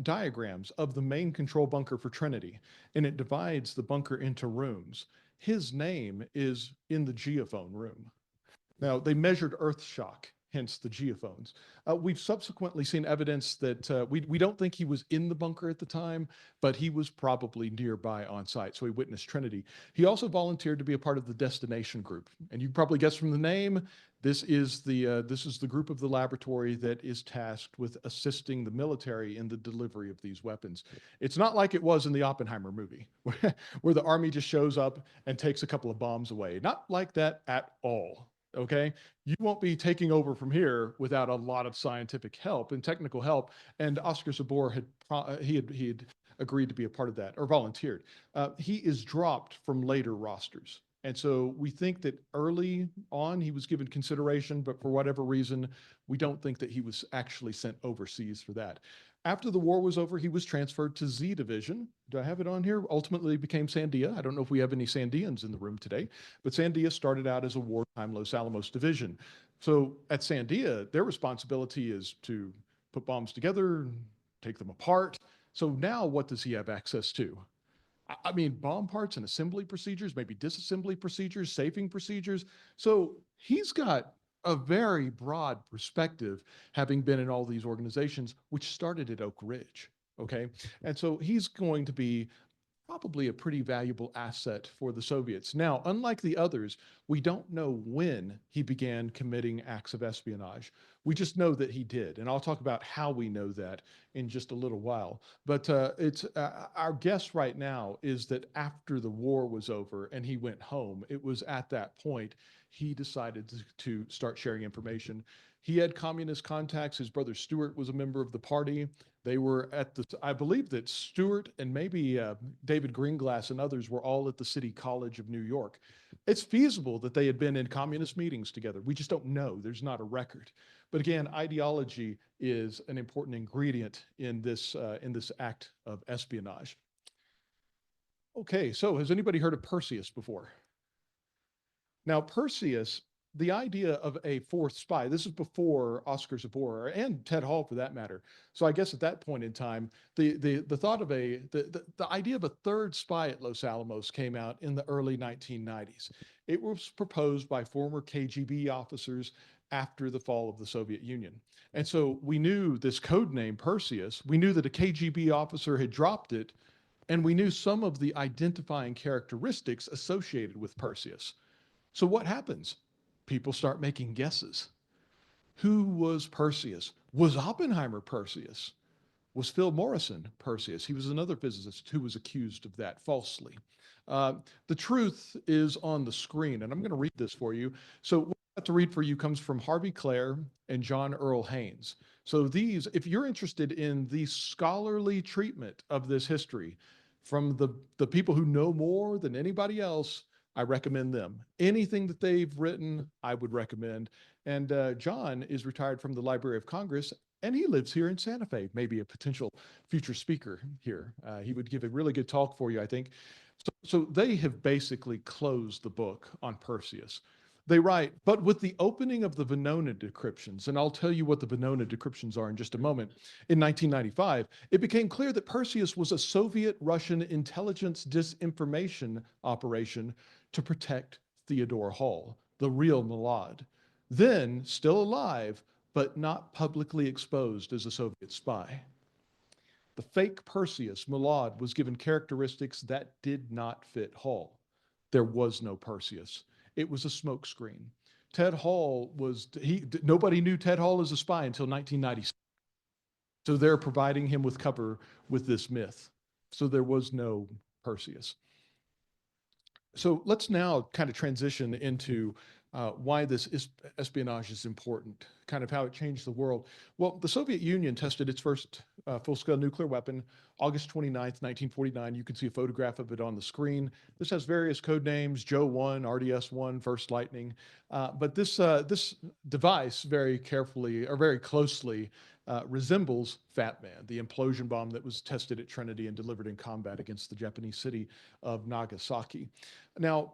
diagrams of the main control bunker for Trinity, and it divides the bunker into rooms. His name is in the geophone room. Now, they measured earth shock, hence the geophones. We've subsequently seen evidence that we don't think he was in the bunker at the time, but he was probably nearby on site, so he witnessed Trinity. He also volunteered to be a part of the destination group, and you probably guessed from the name, this is the group of the laboratory that is tasked with assisting the military in the delivery of these weapons. It's not like it was in the Oppenheimer movie, where the army just shows up and takes a couple of bombs away. Not like that at all. Okay, you won't be taking over from here without a lot of scientific help and technical help. And Oscar Seborer had agreed to be a part of that, or volunteered. He is dropped from later rosters. And so we think that early on he was given consideration, but for whatever reason, we don't think that he was actually sent overseas for that. After the war was over, he was transferred to Z Division. Do I have it on here? Ultimately became Sandia. I don't know if we have any Sandians in the room today, but Sandia started out as a wartime Los Alamos division. So at Sandia, their responsibility is to put bombs together, take them apart. So now what does he have access to? I mean, bomb parts and assembly procedures, maybe disassembly procedures, safing procedures. So he's got a very broad perspective, having been in all these organizations, which started at Oak Ridge. Okay. And so he's going to be probably a pretty valuable asset for the Soviets. Now, unlike the others, we don't know when he began committing acts of espionage. We just know that he did. And I'll talk about how we know that in just a little while. But our guess right now is that after the war was over and he went home, it was at that point he decided to start sharing information. He had communist contacts. His brother Stuart was a member of the party. They were at I believe that Stuart and maybe David Greenglass and others were all at the City College of New York. It's feasible that they had been in communist meetings together. We just don't know. There's not a record. But again, ideology is an important ingredient in this act of espionage. Okay, so has anybody heard of Perseus before? Now, Perseus, the idea of a fourth spy, this is before Oscar Seborer and Ted Hall for that matter. So I guess at that point in time, the thought of the idea of a third spy at Los Alamos came out in the early 1990s. It was proposed by former KGB officers after the fall of the Soviet Union. And so we knew this code name, Perseus, we knew that a KGB officer had dropped it, and we knew some of the identifying characteristics associated with Perseus. So what happens? People start making guesses. Who was Perseus? Was Oppenheimer Perseus? Was Phil Morrison Perseus? He was another physicist who was accused of that falsely. The truth is on the screen, and I'm going to read this for you. So what I have to read for you comes from Harvey Clare and John Earl Haynes. So these, if you're interested in the scholarly treatment of this history from the people who know more than anybody else, I recommend them. Anything that they've written, I would recommend. And John is retired from the Library of Congress, and he lives here in Santa Fe, maybe a potential future speaker here. He would give a really good talk for you, I think. So they have basically closed the book on Perseus. They write, but with the opening of the Venona decryptions, and I'll tell you what the Venona decryptions are in just a moment, in 1995, it became clear that Perseus was a Soviet-Russian intelligence disinformation operation to protect Theodore Hall, the real Malad. Then, still alive, but not publicly exposed as a Soviet spy. The fake Perseus, Milad, was given characteristics that did not fit Hall. There was no Perseus. It was a smokescreen. Ted Hall nobody knew Ted Hall as a spy until 1996. So they're providing him with cover with this myth. So there was no Perseus. So let's now kind of transition into why this espionage is important, kind of how it changed the world. Well, the Soviet Union tested its first full-scale nuclear weapon August 29th, 1949. You can see a photograph of it on the screen. This has various code names, Joe 1, RDS 1, First Lightning. But this device very carefully or very closely resembles Fat Man, the implosion bomb that was tested at Trinity and delivered in combat against the Japanese city of Nagasaki. Now,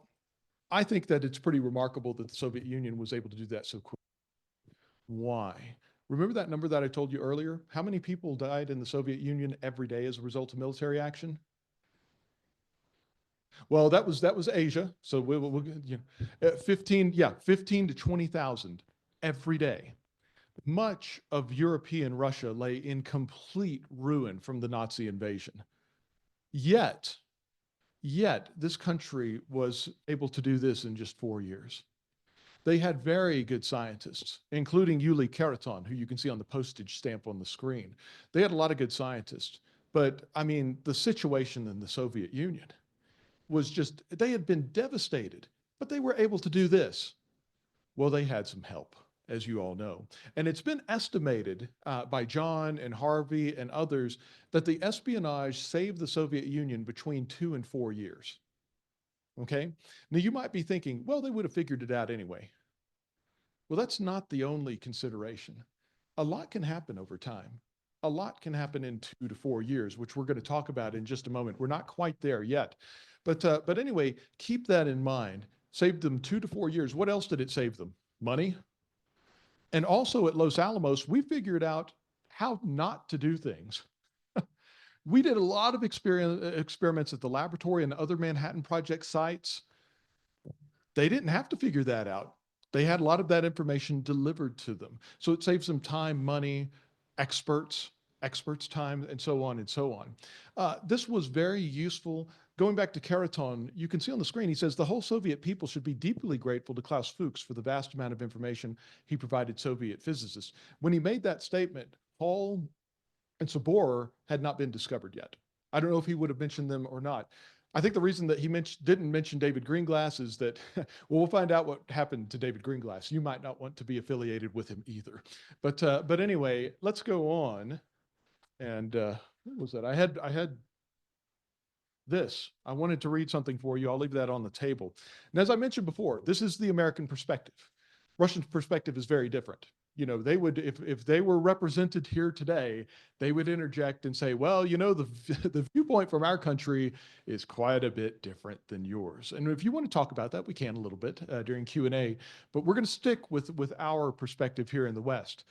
I think that it's pretty remarkable that the Soviet Union was able to do that so quickly. Why? Remember that number that I told you earlier? How many people died in the Soviet Union every day as a result of military action? Well, that was Asia. So we'll 15 to 20,000 every day. Much of European Russia lay in complete ruin from the Nazi invasion. Yet this country was able to do this in just 4 years. They had very good scientists, including Yuli Keraton, who you can see on the postage stamp on the screen. They had a lot of good scientists, but I mean, the situation in the Soviet Union was just, they had been devastated, but they were able to do this. Well, they had some help, as you all know. And it's been estimated by John and Harvey and others that the espionage saved the Soviet Union between 2 and 4 years. Okay? Now you might be thinking, well, they would have figured it out anyway. Well, that's not the only consideration. A lot can happen over time. A lot can happen in 2 to 4 years, which we're going to talk about in just a moment. We're not quite there yet. But anyway, keep that in mind. Saved them 2 to 4 years. What else did it save them? Money. And also at Los Alamos, we figured out how not to do things. We did a lot of experiments at the laboratory and other Manhattan Project sites. They didn't have to figure that out. They had a lot of that information delivered to them. So it saves them time, money, experts time, and so on and so on. This was very useful. Going back to Keraton, you can see on the screen, he says, the whole Soviet people should be deeply grateful to Klaus Fuchs for the vast amount of information he provided Soviet physicists. When he made that statement, Hall and Seborer had not been discovered yet. I don't know if he would have mentioned them or not. I think the reason that he didn't mention David Greenglass is that, well, we'll find out what happened to David Greenglass. You might not want to be affiliated with him either. But anyway, let's go on. And what was that? I had this. I wanted to read something for you. I'll leave that on the table. And as I mentioned before, this is the American perspective. Russian perspective is very different. You know, they would, if they were represented here today, they would interject and say, well, you know, the viewpoint from our country is quite a bit different than yours. And if you want to talk about that, we can a little bit during Q&A, but we're going to stick with our perspective here in the West.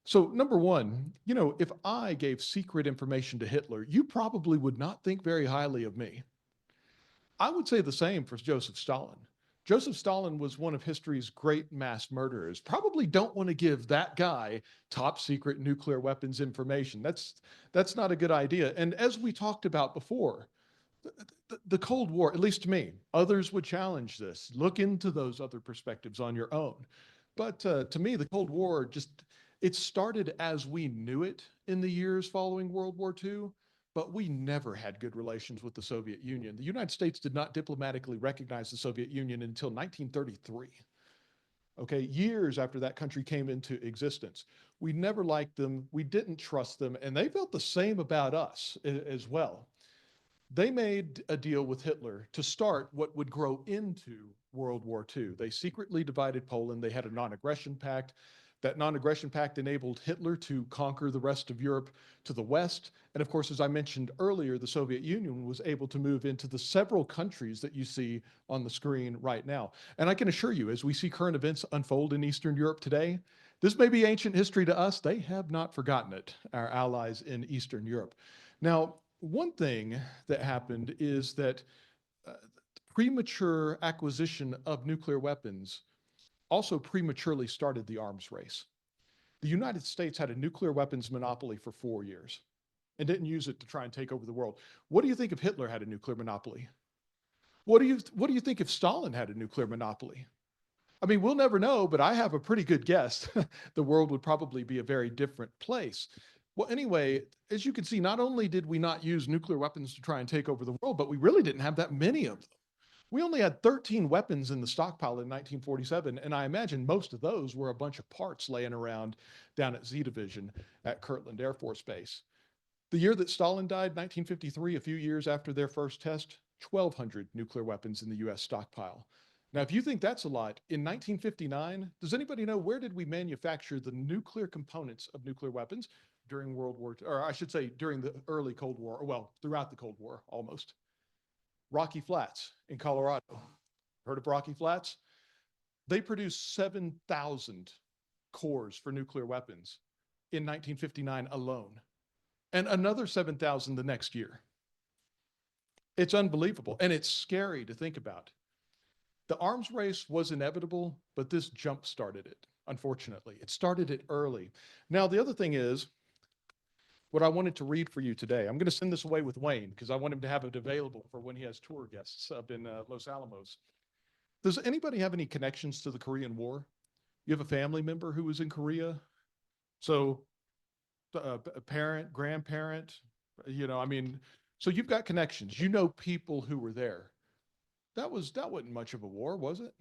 So number one, you know, if I gave secret information to Hitler, you probably would not think very highly of me. I would say the same for Joseph Stalin. Joseph Stalin was one of history's great mass murderers. Probably don't want to give that guy top secret nuclear weapons information. That's not a good idea. And as we talked about before, the Cold War, at least to me, others would challenge this. Look into those other perspectives on your own. But to me, the Cold War it started as we knew it in the years following World War II, but we never had good relations with the Soviet Union. The United States did not diplomatically recognize the Soviet Union until 1933. Okay, years after that country came into existence. We never liked them, we didn't trust them, and they felt the same about us as well. They made a deal with Hitler to start what would grow into World War II. They secretly divided Poland. They had a non-aggression pact. That non-aggression pact enabled Hitler to conquer the rest of Europe to the west. And of course, as I mentioned earlier, the Soviet Union was able to move into the several countries that you see on the screen right now. And I can assure you, as we see current events unfold in Eastern Europe today, this may be ancient history to us. They have not forgotten it, our allies in Eastern Europe. Now, one thing that happened is that premature acquisition of nuclear weapons also prematurely started the arms race. The United States had a nuclear weapons monopoly for 4 years and didn't use it to try and take over the world. What do you think if Hitler had a nuclear monopoly? What do you think if Stalin had a nuclear monopoly? I mean, we'll never know, but I have a pretty good guess. The world would probably be a very different place. Well, anyway, as you can see, not only did we not use nuclear weapons to try and take over the world, but we really didn't have that many of them. We only had 13 weapons in the stockpile in 1947, and I imagine most of those were a bunch of parts laying around down at Z Division at Kirtland Air Force Base. The year that Stalin died, 1953, a few years after their first test, 1,200 nuclear weapons in the US stockpile. Now, if you think that's a lot, in 1959, does anybody know where did we manufacture the nuclear components of nuclear weapons during World War II, or I should say during the early Cold War, or well, throughout the Cold War, almost? Rocky Flats in Colorado. Heard of Rocky Flats? They produced 7,000 cores for nuclear weapons in 1959 alone, and another 7,000 the next year. It's unbelievable, and it's scary to think about. The arms race was inevitable, but this jump started it, unfortunately. It started it early. Now, the other thing is, what I wanted to read for you today, I'm going to send this away with Wayne because I want him to have it available for when he has tour guests up in Los Alamos. Does anybody have any connections to the Korean War? You have a family member who was in Korea? So a parent, grandparent, I mean, so you've got connections. You know people who were there. That wasn't much of a war, was it?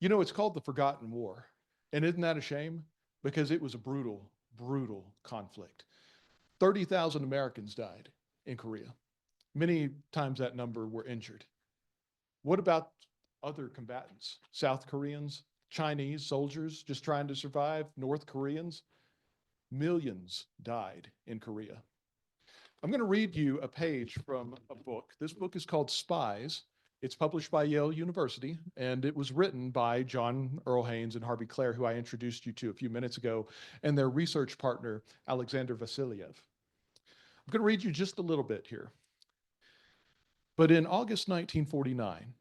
It's called the Forgotten War. And isn't that a shame? Because it was a brutal, brutal conflict. 30,000 Americans died in Korea. Many times that number were injured. What about other combatants? South Koreans, Chinese soldiers just trying to survive, North Koreans? Millions died in Korea. I'm going to read you a page from a book. This book is called Spies. It's published by Yale University, and it was written by John Earl Haynes and Harvey Clare, who I introduced you to a few minutes ago, and their research partner, Alexander Vasilyev. I'm going to read you just a little bit here. But in August 1949,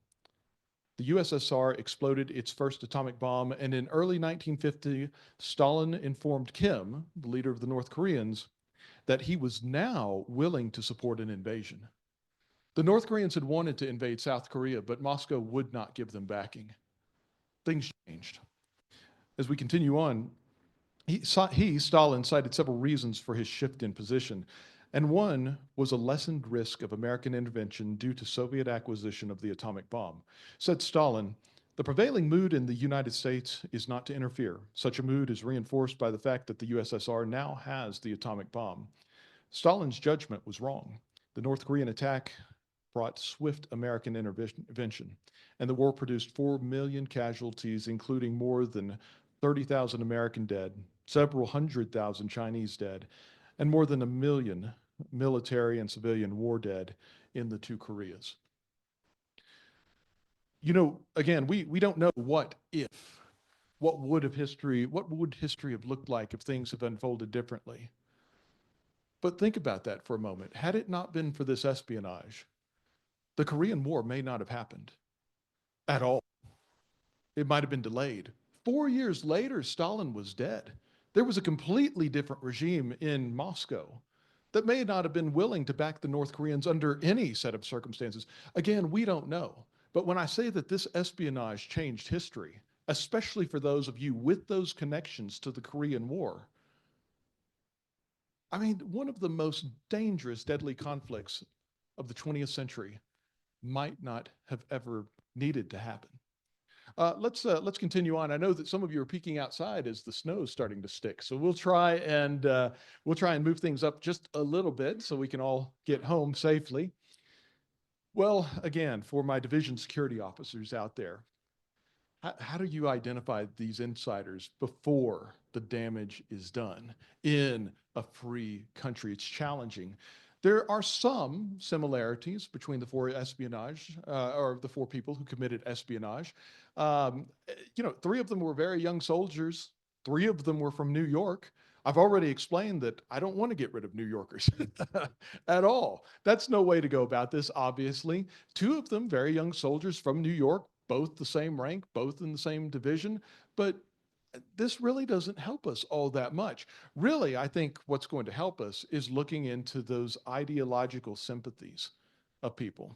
the USSR exploded its first atomic bomb, and in early 1950, Stalin informed Kim, the leader of the North Koreans, that he was now willing to support an invasion. The North Koreans had wanted to invade South Korea, but Moscow would not give them backing. Things changed. As we continue on, Stalin, cited several reasons for his shift in position, and one was a lessened risk of American intervention due to Soviet acquisition of the atomic bomb. Said Stalin, "The prevailing mood in the United States is not to interfere. Such a mood is reinforced by the fact that the USSR now has the atomic bomb." Stalin's judgment was wrong. The North Korean attack brought swift American intervention, and the war produced 4 million casualties, including more than 30,000 American dead, several 100,000 Chinese dead, and more than 1 million military and civilian war dead in the two Koreas. Again, we don't know what would history have looked like if things have unfolded differently. But think about that for a moment. Had it not been for this espionage, the Korean War may not have happened at all. It might have been delayed. 4 years later, Stalin was dead. There was a completely different regime in Moscow that may not have been willing to back the North Koreans under any set of circumstances. Again, we don't know. But when I say that this espionage changed history, especially for those of you with those connections to the Korean War, I mean, one of the most dangerous, deadly conflicts of the 20th century might not have ever needed to happen. Let's continue on. I know that some of you are peeking outside as the snow is starting to stick, so we'll try and move things up just a little bit so we can all get home safely. Well, again, for my division security officers out there, how do you identify these insiders before the damage is done in a free country? It's challenging. There are some similarities between the four people who committed espionage. 3 of them were very young soldiers. 3 of them were from New York. I've already explained that I don't want to get rid of New Yorkers at all. That's no way to go about this, obviously. 2 of them, very young soldiers from New York, both the same rank, both in the same division. But this really doesn't help us all that much. Really, I think what's going to help us is looking into those ideological sympathies of people.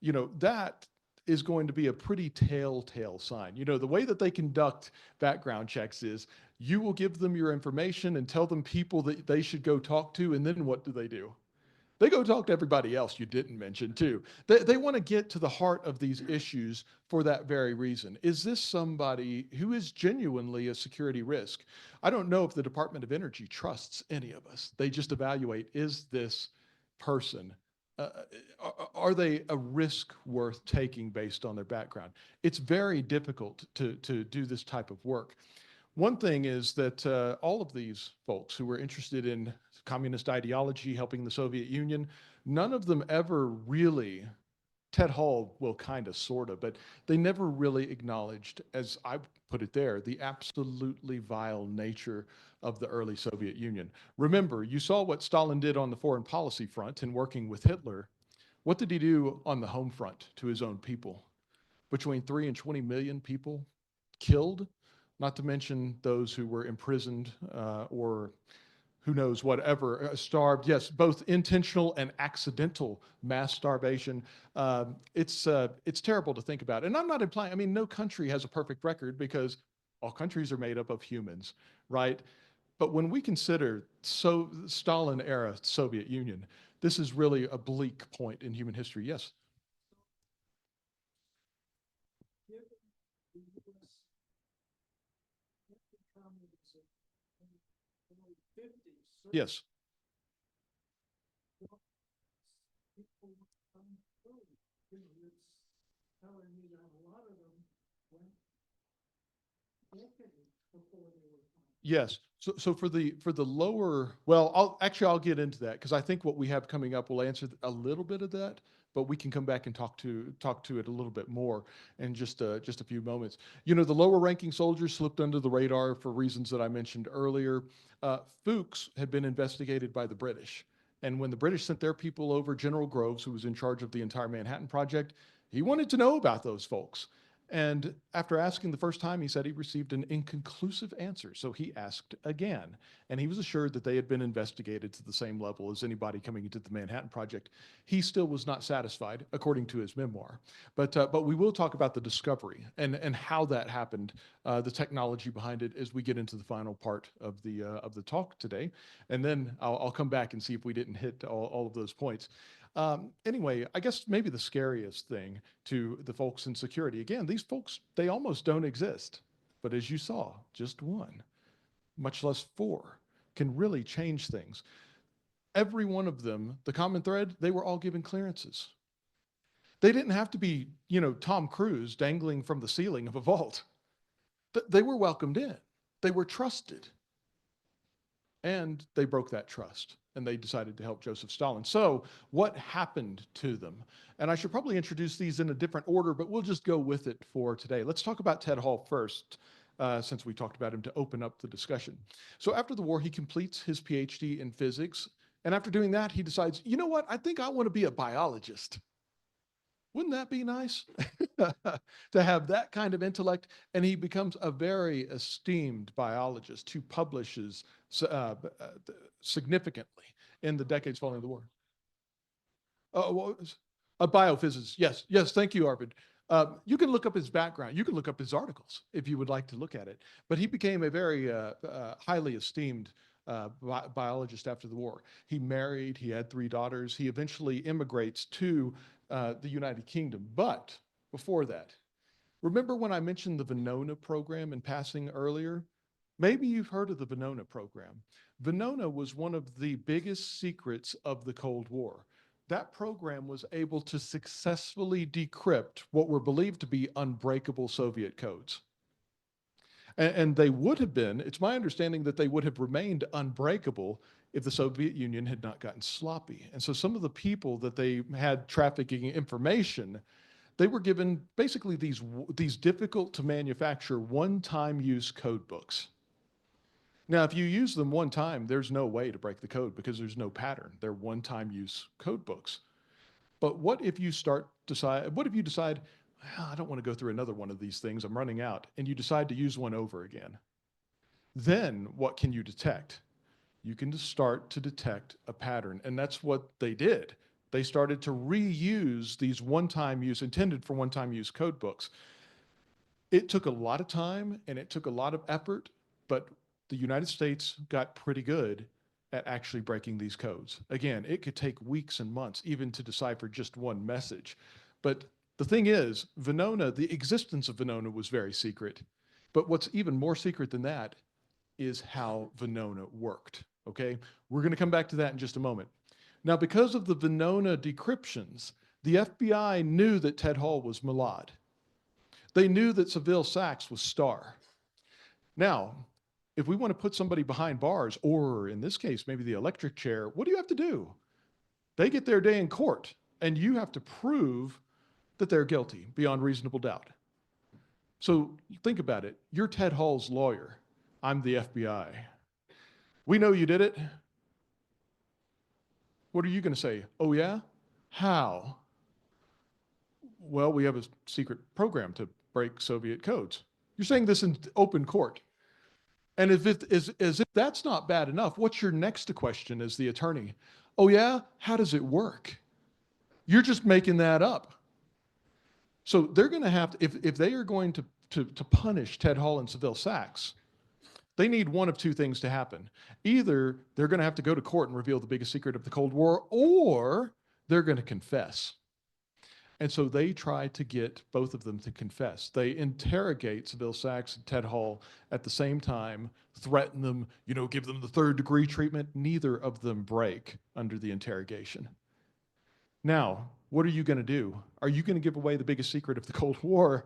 That is going to be a pretty telltale sign. The way that they conduct background checks is you will give them your information and tell them people that they should go talk to, and then what do? They go talk to everybody else you didn't mention too. They want to get to the heart of these issues for that very reason. Is this somebody who is genuinely a security risk? I don't know if the Department of Energy trusts any of us. They just evaluate, is this person, uh, are they a risk worth taking based on their background? It's very difficult to do this type of work. One thing is that all of these folks who were interested in communist ideology, helping the Soviet Union, none of them ever really, Ted Hall will kind of, sort of, but they never really acknowledged, as I put it there, the absolutely vile nature of the early Soviet Union. Remember, you saw what Stalin did on the foreign policy front in working with Hitler. What did he do on the home front to his own people? Between 3 and 20 million people killed, not to mention those who were imprisoned or who knows, whatever, starved. Yes, both intentional and accidental mass starvation. It's terrible to think about. And I'm not implying, I mean, no country has a perfect record because all countries are made up of humans, right? But when we consider Stalin era Soviet Union, this is really a bleak point in human history. Yes. Yes. Yes. So for the lower, well, I'll get into that because I think what we have coming up will answer a little bit of that, but we can come back and talk to it a little bit more in just a few moments. The lower ranking soldiers slipped under the radar for reasons that I mentioned earlier. Fuchs had been investigated by the British, and when the British sent their people over, General Groves, who was in charge of the entire Manhattan Project, he wanted to know about those folks. And after asking the first time, he said he received an inconclusive answer. So he asked again, and he was assured that they had been investigated to the same level as anybody coming into the Manhattan Project. He still was not satisfied, according to his memoir. But we will talk about the discovery and how that happened, the technology behind it, as we get into the final part of the talk today. And then I'll come back and see if we didn't hit all of those points. Anyway, I guess maybe the scariest thing to the folks in security, again, these folks, they almost don't exist. But as you saw, just one, much less four, can really change things. Every one of them, the common thread, they were all given clearances. They didn't have to be, Tom Cruise dangling from the ceiling of a vault. They were welcomed in. They were trusted. And they broke that trust and they decided to help Joseph Stalin. So what happened to them? And I should probably introduce these in a different order, but we'll just go with it for today. Let's talk about Ted Hall first, since we talked about him to open up the discussion. So after the war, he completes his PhD in physics. And after doing that, he decides, you know what? I think I want to be a biologist. Wouldn't that be nice to have that kind of intellect? And he becomes a very esteemed biologist who publishes significantly in the decades following the war. A biophysicist. Yes, yes. Thank you, Arvid. You can look up his background. You can look up his articles if you would like to look at it. But he became a very highly esteemed biologist after the war. He married. He had 3 daughters. He eventually immigrates to the United Kingdom. But before that, remember when I mentioned the Venona program in passing earlier? Maybe you've heard of the Venona program. Venona was one of the biggest secrets of the Cold War. That program was able to successfully decrypt what were believed to be unbreakable Soviet codes. And they would have been, it's my understanding that they would have remained unbreakable if the Soviet Union had not gotten sloppy. And so some of the people that they had trafficking information, they were given basically these difficult to manufacture one-time use code books. Now, if you use them one time, there's no way to break the code because there's no pattern. They're one-time use code books. But what if you decide, well, I don't want to go through another one of these things, I'm running out, and you decide to use one over again? Then what can you detect? You can start to detect a pattern. And that's what they did. They started to reuse these one-time use, intended for one-time use code books. It took a lot of time and it took a lot of effort, but the United States got pretty good at actually breaking these codes. Again, it could take weeks and months even to decipher just one message. But the thing is, Venona, the existence of Venona was very secret. But what's even more secret than that is how Venona worked. Okay, we're going to come back to that in just a moment. Now, because of the Venona decryptions, the FBI knew that Ted Hall was Malad. They knew that Seville Sachs was Starr. Now, if we want to put somebody behind bars, or in this case, maybe the electric chair, what do you have to do? They get their day in court, and you have to prove that they're guilty beyond reasonable doubt. So think about it. You're Ted Hall's lawyer. I'm the FBI. We know you did it. What are you going to say? Oh, yeah? How? Well, we have a secret program to break Soviet codes. You're saying this in open court. And as if that's not bad enough, what's your next question as the attorney? Oh, yeah? How does it work? You're just making that up. So they're going to have to, if they are going to punish Ted Hall and Seville Sachs, they need one of two things to happen. Either they're going to have to go to court and reveal the biggest secret of the Cold War, or they're going to confess. And so they try to get both of them to confess. They interrogate Seville Sachs and Ted Hall at the same time, threaten them, give them the third-degree treatment. Neither of them break under the interrogation. Now, what are you going to do? Are you going to give away the biggest secret of the Cold War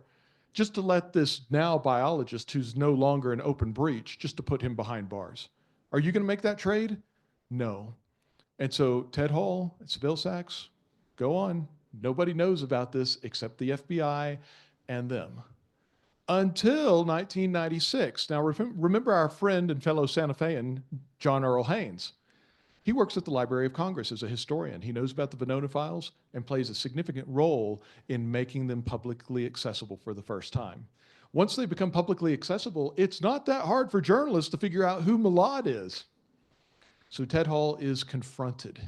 just to let this now biologist, who's no longer an open breach, just to put him behind bars? Are you going to make that trade? No. And so Ted Hall and Seville Sachs, go on. Nobody knows about this except the FBI and them. Until 1996. Now, remember our friend and fellow Santa Fean, John Earl Haynes. He works at the Library of Congress as a historian. He knows about the Venona files and plays a significant role in making them publicly accessible for the first time. Once they become publicly accessible, it's not that hard for journalists to figure out who Malad is. So Ted Hall is confronted.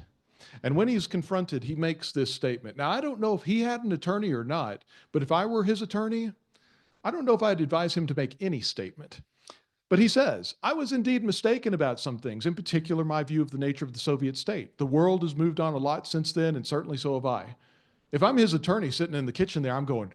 And when he's confronted, he makes this statement. Now, I don't know if he had an attorney or not, but if I were his attorney, I don't know if I'd advise him to make any statement. But he says, I was indeed mistaken about some things, in particular my view of the nature of the Soviet state. The world has moved on a lot since then, and certainly so have I. If I'm his attorney sitting in the kitchen there, I'm going,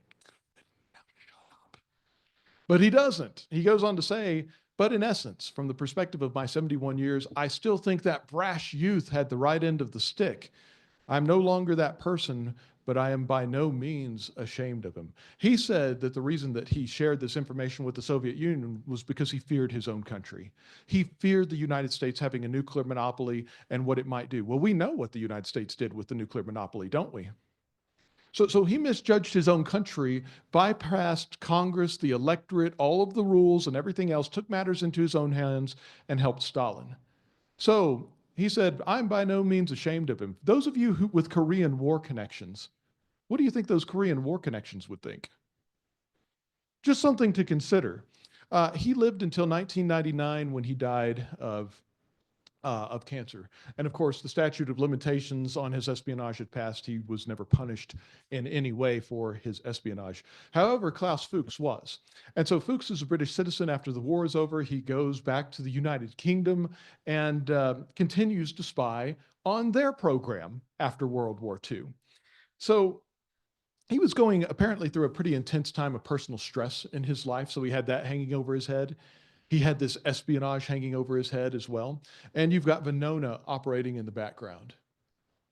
but he doesn't. He goes on to say, but in essence, from the perspective of my 71 years, I still think that brash youth had the right end of the stick. I'm no longer that person, but I am by no means ashamed of him. He said that the reason that he shared this information with the Soviet Union was because he feared his own country. He feared the United States having a nuclear monopoly and what it might do. Well, we know what the United States did with the nuclear monopoly, don't we? So he misjudged his own country, bypassed Congress, the electorate, all of the rules and everything else, took matters into his own hands and helped Stalin. So he said, I'm by no means ashamed of him. Those of you with Korean War connections, what do you think those Korean War connections would think? Just something to consider. He lived until 1999 when he died of cancer. And of course, the statute of limitations on his espionage had passed. He was never punished in any way for his espionage. However, Klaus Fuchs was. And so Fuchs is a British citizen. After the war is over, he goes back to the United Kingdom and continues to spy on their program after World War II. So he was going apparently through a pretty intense time of personal stress in his life. So he had that hanging over his head. He had this espionage hanging over his head as well. And you've got Venona operating in the background.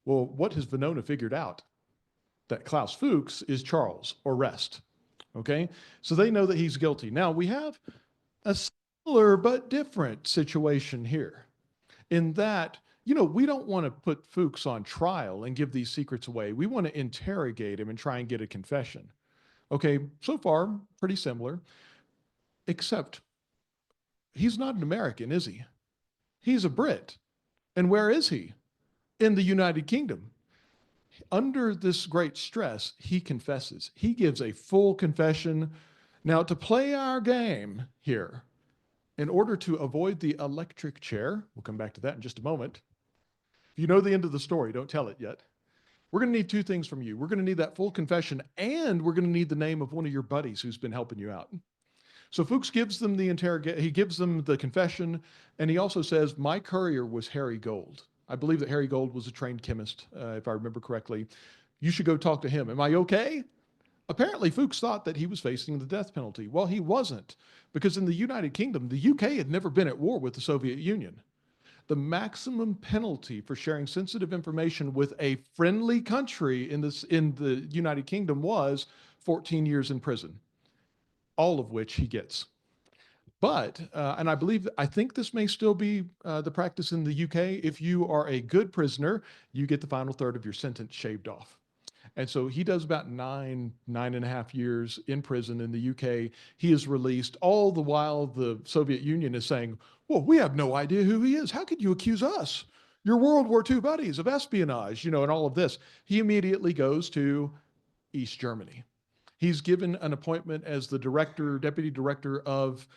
Well, what has Venona figured out? That Klaus Fuchs is Charles or Rest. Okay? So they know that he's guilty. Now, we have a similar but different situation here in that, we don't want to put Fuchs on trial and give these secrets away. We want to interrogate him and try and get a confession. Okay, so far, pretty similar, except he's not an American, is he? He's a Brit. And where is he? In the United Kingdom. Under this great stress, he confesses. He gives a full confession. Now, to play our game here, in order to avoid the electric chair, we'll come back to that in just a moment. If you know the end of the story, don't tell it yet. We're going to need two things from you. We're going to need that full confession, and we're going to need the name of one of your buddies who's been helping you out. So Fuchs gives them the he gives them the confession, and he also says, my courier was Harry Gold. I believe that Harry Gold was a trained chemist, if I remember correctly. You should go talk to him. Am I okay? Apparently, Fuchs thought that he was facing the death penalty. Well, he wasn't, because in the United Kingdom, the UK had never been at war with the Soviet Union. The maximum penalty for sharing sensitive information with a friendly country in the United Kingdom was 14 years in prison, all of which he gets. But, and I think this may still be the practice in the UK. If you are a good prisoner, you get the final third of your sentence shaved off. And so he does about 9.5 years in prison in the UK. He is released, all the while the Soviet Union is saying, well, we have no idea who he is. How could you accuse us? Your World War II buddies of espionage, and all of this. He immediately goes to East Germany. He's given an appointment as the deputy director of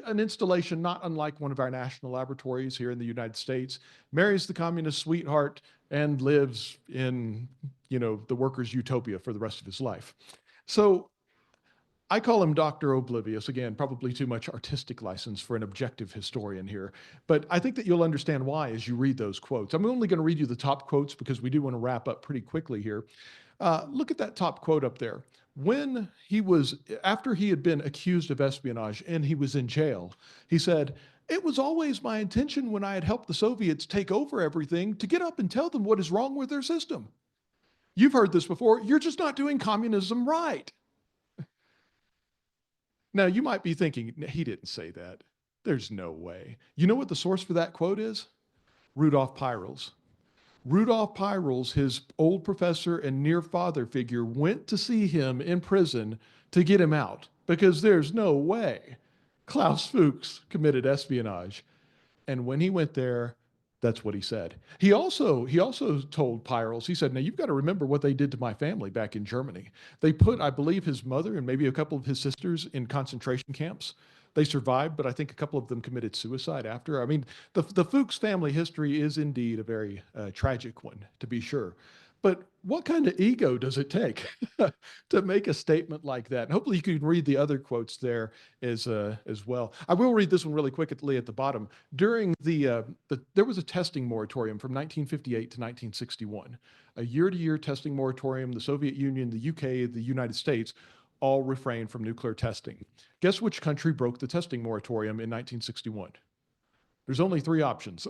an installation not unlike one of our national laboratories here in the United States, marries the communist sweetheart, and lives in, the worker's utopia for the rest of his life. So I call him Dr. Oblivious. Again, probably too much artistic license for an objective historian here. But I think that you'll understand why as you read those quotes. I'm only going to read you the top quotes because we do want to wrap up pretty quickly here. Look at that top quote up there. After he had been accused of espionage and he was in jail, he said, it was always my intention when I had helped the Soviets take over everything to get up and tell them what is wrong with their system. You've heard this before. You're just not doing communism right. Now, you might be thinking, he didn't say that. There's no way. You know what the source for that quote is? Rudolf Peierls. Rudolf Peierls, his old professor and near father figure, went to see him in prison to get him out because there's no way Klaus Fuchs committed espionage. And when he went there, that's what he said. He also told Peierls, he said, now you've got to remember what they did to my family back in Germany. They put, I believe, his mother and maybe a couple of his sisters in concentration camps. They survived, but I think a couple of them committed suicide after. I mean, the Fuchs family history is indeed a very tragic one, to be sure. But what kind of ego does it take to make a statement like that? And hopefully you can read the other quotes there as well. I will read this one really quickly at the bottom. During there was a testing moratorium from 1958 to 1961, a year-to-year testing moratorium. The Soviet Union, the UK, the United States all refrained from nuclear testing. Guess which country broke the testing moratorium in 1961? There's only three options.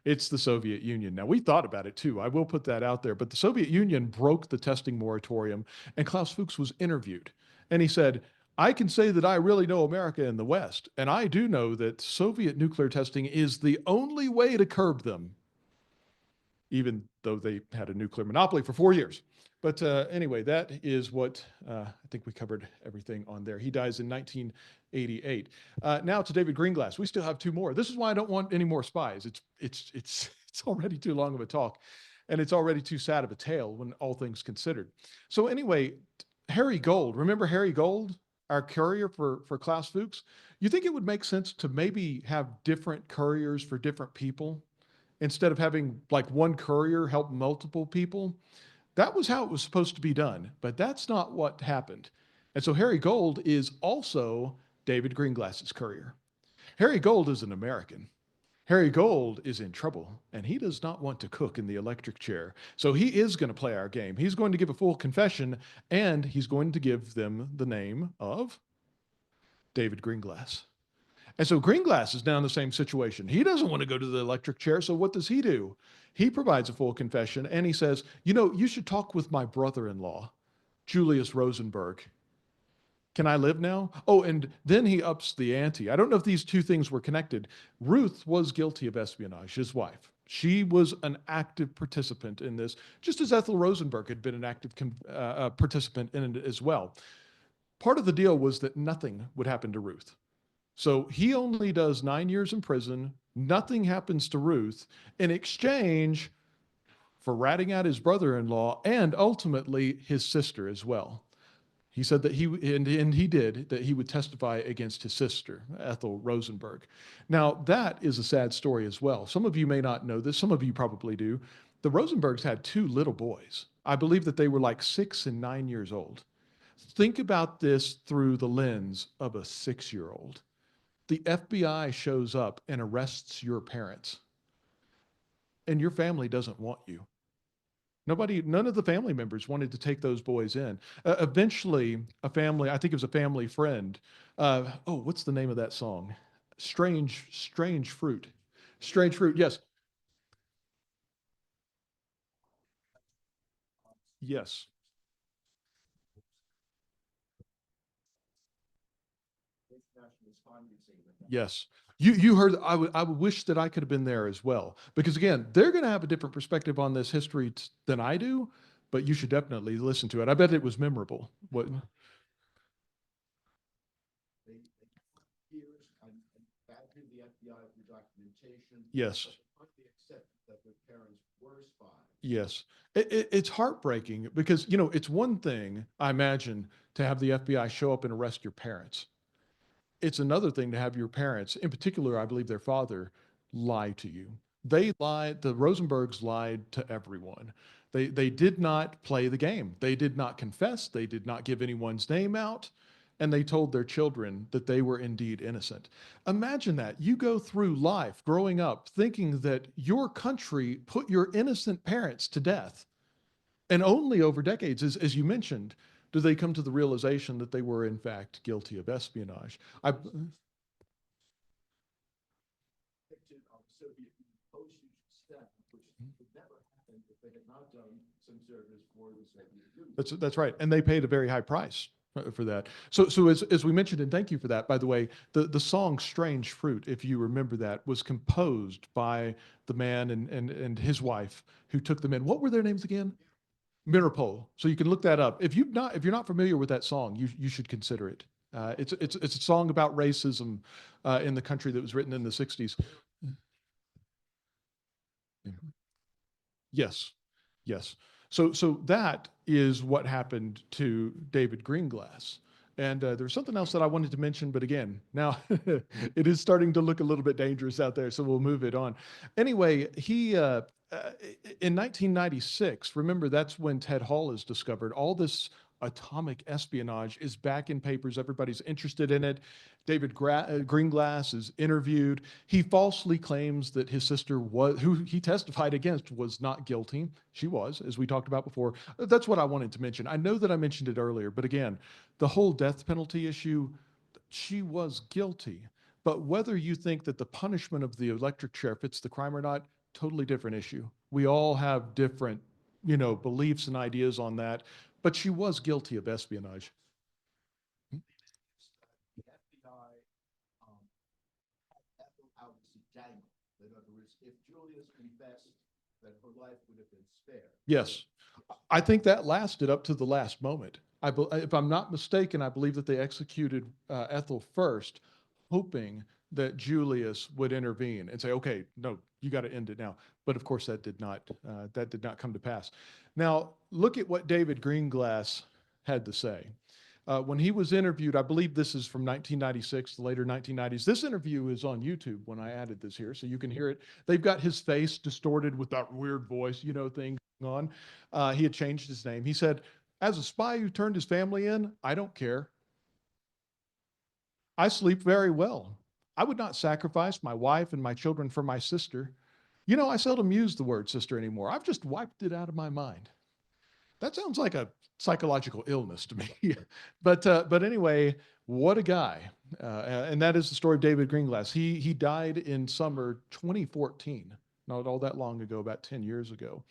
It's the Soviet Union. Now, we thought about it too. I will put that out there. But the Soviet Union broke the testing moratorium, and Klaus Fuchs was interviewed. And he said, I can say that I really know America and the West. And I do know that Soviet nuclear testing is the only way to curb them, even though they had a nuclear monopoly for 4 years. But anyway, that is what I think we covered everything on there. He dies in 1988. Now to David Greenglass. We still have two more. This is why I don't want any more spies. It's already too long of a talk, and it's already too sad of a tale when all things considered. So anyway, Harry Gold. Remember Harry Gold, our courier for Klaus Fuchs? You think it would make sense to maybe have different couriers for different people instead of having like one courier help multiple people? That was how it was supposed to be done, but that's not what happened. And so Harry Gold is also David Greenglass's courier. Harry Gold is an American. Harry Gold is in trouble, and he does not want to cook in the electric chair. So he is going to play our game. He's going to give a full confession, and he's going to give them the name of David Greenglass. And so Greenglass is now in the same situation. He doesn't want to go to the electric chair, so what does he do? He provides a full confession, and he says, you should talk with my brother-in-law, Julius Rosenberg. Can I live now? Oh, and then he ups the ante. I don't know if these two things were connected. Ruth was guilty of espionage, his wife. She was an active participant in this, just as Ethel Rosenberg had been an active participant in it as well. Part of the deal was that nothing would happen to Ruth. So he only does 9 years in prison. Nothing happens to Ruth in exchange for ratting out his brother-in-law and ultimately his sister as well. He said that and he did, that he would testify against his sister, Ethel Rosenberg. Now, that is a sad story as well. Some of you may not know this, some of you probably do. The Rosenbergs had two little boys. I believe that they were like 6 and 9 years old. Think about this through the lens of a 6-year-old. The FBI shows up and arrests your parents, and your family doesn't want you. None of the family members wanted to take those boys in. Eventually, a family, I think it was a family friend. What's the name of that song? Strange Fruit. Strange Fruit, yes. Yes. Yes. You heard, I would wish that I could have been there as well. Because again, they're going to have a different perspective on this history than I do, but you should definitely listen to it. I bet it was memorable. What? Yes. Yes. It's heartbreaking because, it's one thing, I imagine, to have the FBI show up and arrest your parents. It's another thing to have your parents, in particular, I believe their father, lie to you. They lied, the Rosenbergs lied to everyone. They did not play the game. They did not confess. They did not give anyone's name out. And they told their children that they were indeed innocent. Imagine that. You go through life growing up thinking that your country put your innocent parents to death. And only over decades, as you mentioned, do they come to the realization that they were in fact guilty of espionage. That's right, and they paid a very high price for that. So as we mentioned, and thank you for that, by the way, the song "Strange Fruit," if you remember that, was composed by the man and his wife who took them in. What were their names again? Mirapole. So you can look that up. If you're not familiar with that song, you should consider it. It's a song about racism in the country that was written in the '60s. Yes, yes. So that is what happened to David Greenglass. And there's something else that I wanted to mention, but again, now it is starting to look a little bit dangerous out there, so we'll move it on. Anyway, he in 1996, remember that's when Ted Hall is discovered. All this atomic espionage is back in papers. Everybody's interested in it. David Greenglass is interviewed. He falsely claims that his sister who he testified against, was not guilty. She was, as we talked about before. That's what I wanted to mention. I know that I mentioned it earlier, but again, the whole death penalty issue, she was guilty. But whether you think that the punishment of the electric chair fits the crime or not, totally different issue. We all have different, beliefs and ideas on that, but she was guilty of espionage. Yes. I think that lasted up to the last moment. If I'm not mistaken, I believe that they executed Ethel first, hoping that Julius would intervene and say, "Okay, no, you got to end it now." But of course, that did not come to pass. Now, look at what David Greenglass had to say. When he was interviewed, I believe this is from 1996, the later 1990s. This interview is on YouTube when I added this here, so you can hear it. They've got his face distorted with that weird voice, thing going on. He had changed his name. He said, "As a spy who turned his family in, I don't care. I sleep very well. I would not sacrifice my wife and my children for my sister. I seldom use the word sister anymore. I've just wiped it out of my mind." That sounds like a psychological illness to me. But anyway, what a guy. And that is the story of David Greenglass. He died in summer 2014, not all that long ago, about 10 years ago,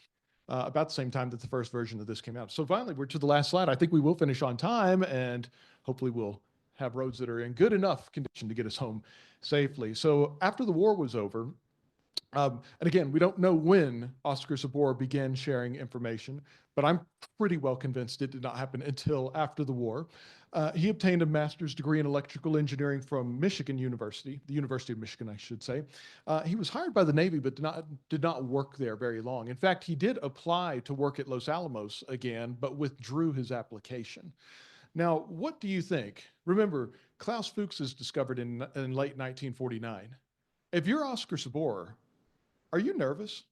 about the same time that the first version of this came out. So finally, we're to the last slide. I think we will finish on time, and hopefully we'll have roads that are in good enough condition to get us home safely. So after the war was over, and again, we don't know when Oscar Seborer began sharing information, but I'm pretty well convinced it did not happen until after the war. He obtained a master's degree in electrical engineering from Michigan University, the University of Michigan, I should say. He was hired by the Navy, but did not work there very long. In fact, he did apply to work at Los Alamos again, but withdrew his application. Now, what do you think? Remember, Klaus Fuchs is discovered in late 1949. If you're Oscar Seborer, are you nervous?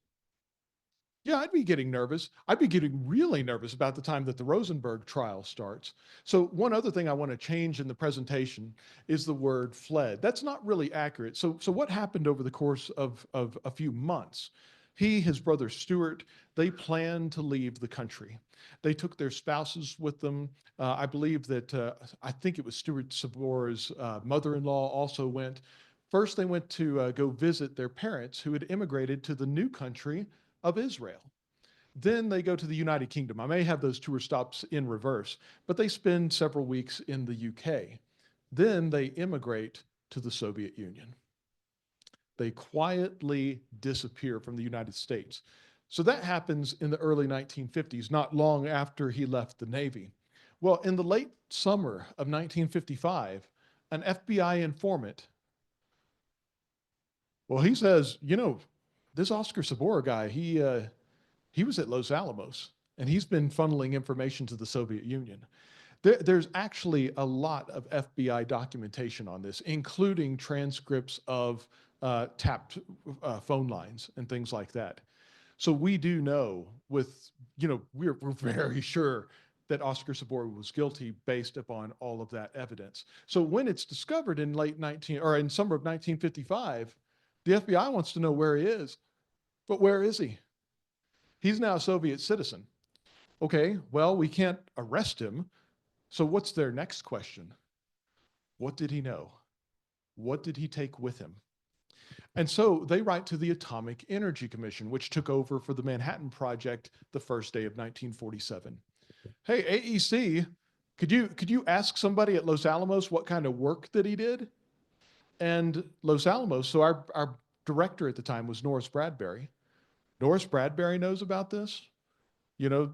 Yeah, I'd be getting nervous. I'd be getting really nervous about the time that the Rosenberg trial starts. So one other thing I want to change in the presentation is the word fled. That's not really accurate. So what happened over the course of a few months? He, his brother Stuart, they planned to leave the country. They took their spouses with them. I believe that, I think it was Stuart Seborer's mother-in-law also went. First, they went to go visit their parents who had immigrated to the new country of Israel. Then they go to the United Kingdom. I may have those tour stops in reverse, but they spend several weeks in the UK. Then they immigrate to the Soviet Union. They quietly disappear from the United States. So that happens in the early 1950s, not long after he left the Navy. Well, in the late summer of 1955, an FBI informant, well, he says, this Oscar Seborer guy, he was at Los Alamos and he's been funneling information to the Soviet Union. There's actually a lot of FBI documentation on this, including transcripts of tapped phone lines and things like that. So we do know we're very sure that Oscar Seborer was guilty based upon all of that evidence. So when it's discovered in in summer of 1955, the FBI wants to know where he is. But where is he? He's now a Soviet citizen. Okay, well, we can't arrest him. So what's their next question? What did he know? What did he take with him? And so they write to the Atomic Energy Commission, which took over for the Manhattan Project the first day of 1947. Hey, AEC, could you ask somebody at Los Alamos what kind of work that he did? And Los Alamos, so our director at the time was Norris Bradbury. Norris Bradbury knows about this. The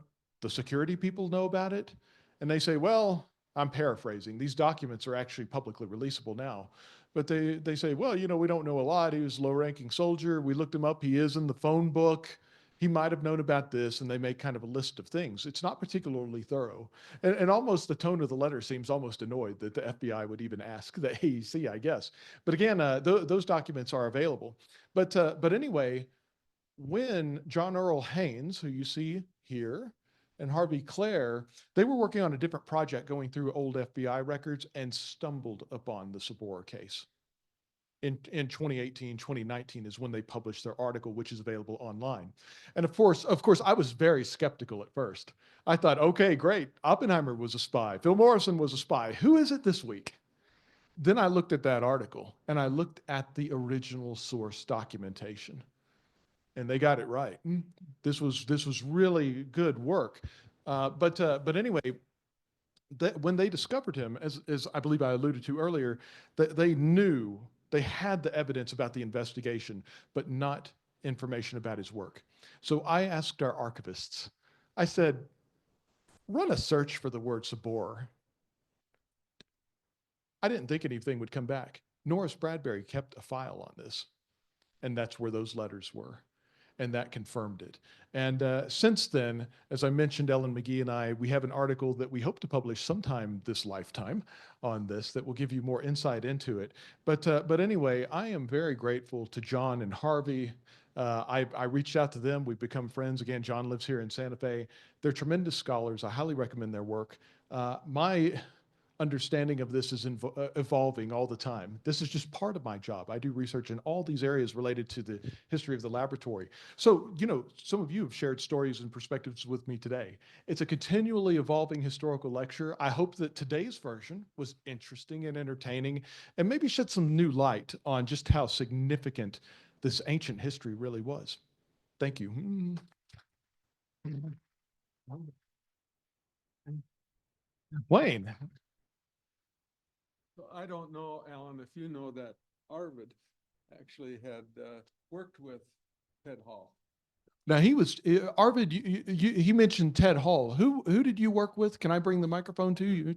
security people know about it. And they say, well, I'm paraphrasing. These documents are actually publicly releasable now. But they say, well, we don't know a lot. He was a low-ranking soldier. We looked him up. He is in the phone book. He might have known about this. And they make kind of a list of things. It's not particularly thorough. And almost the tone of the letter seems almost annoyed that the FBI would even ask the AEC, I guess. But again, those documents are available. But anyway, when John Earl Haynes, who you see here, and Harvey Clare, they were working on a different project going through old FBI records and stumbled upon the Seborer case. In 2018, 2019 is when they published their article, which is available online. And of course, I was very skeptical at first. I thought, okay, great. Oppenheimer was a spy. Phil Morrison was a spy. Who is it this week? Then I looked at that article and I looked at the original source documentation. And they got it right. This was really good work. But anyway, when they discovered him, as I believe I alluded to earlier, that they knew they had the evidence about the investigation, but not information about his work. So I asked our archivists. I said, run a search for the word Seborer. I didn't think anything would come back. Norris Bradbury kept a file on this, and that's where those letters were. And that confirmed it. And since then, as I mentioned, Ellen McGee and I, we have an article that we hope to publish sometime this lifetime on this that will give you more insight into it. But anyway, I am very grateful to John and Harvey. I reached out to them. We've become friends. Again, John lives here in Santa Fe. They're tremendous scholars. I highly recommend their work. My understanding of this is evolving all the time. This is just part of my job. I do research in all these areas related to the history of the laboratory. So, some of you have shared stories and perspectives with me today. It's a continually evolving historical lecture. I hope that today's version was interesting and entertaining and maybe shed some new light on just how significant this ancient history really was. Thank you. Wayne. So I don't know, Alan, if you know that Arvid actually had worked with Ted Hall. Now he was Arvid. He mentioned Ted Hall. Who did you work with? Can I bring the microphone to you?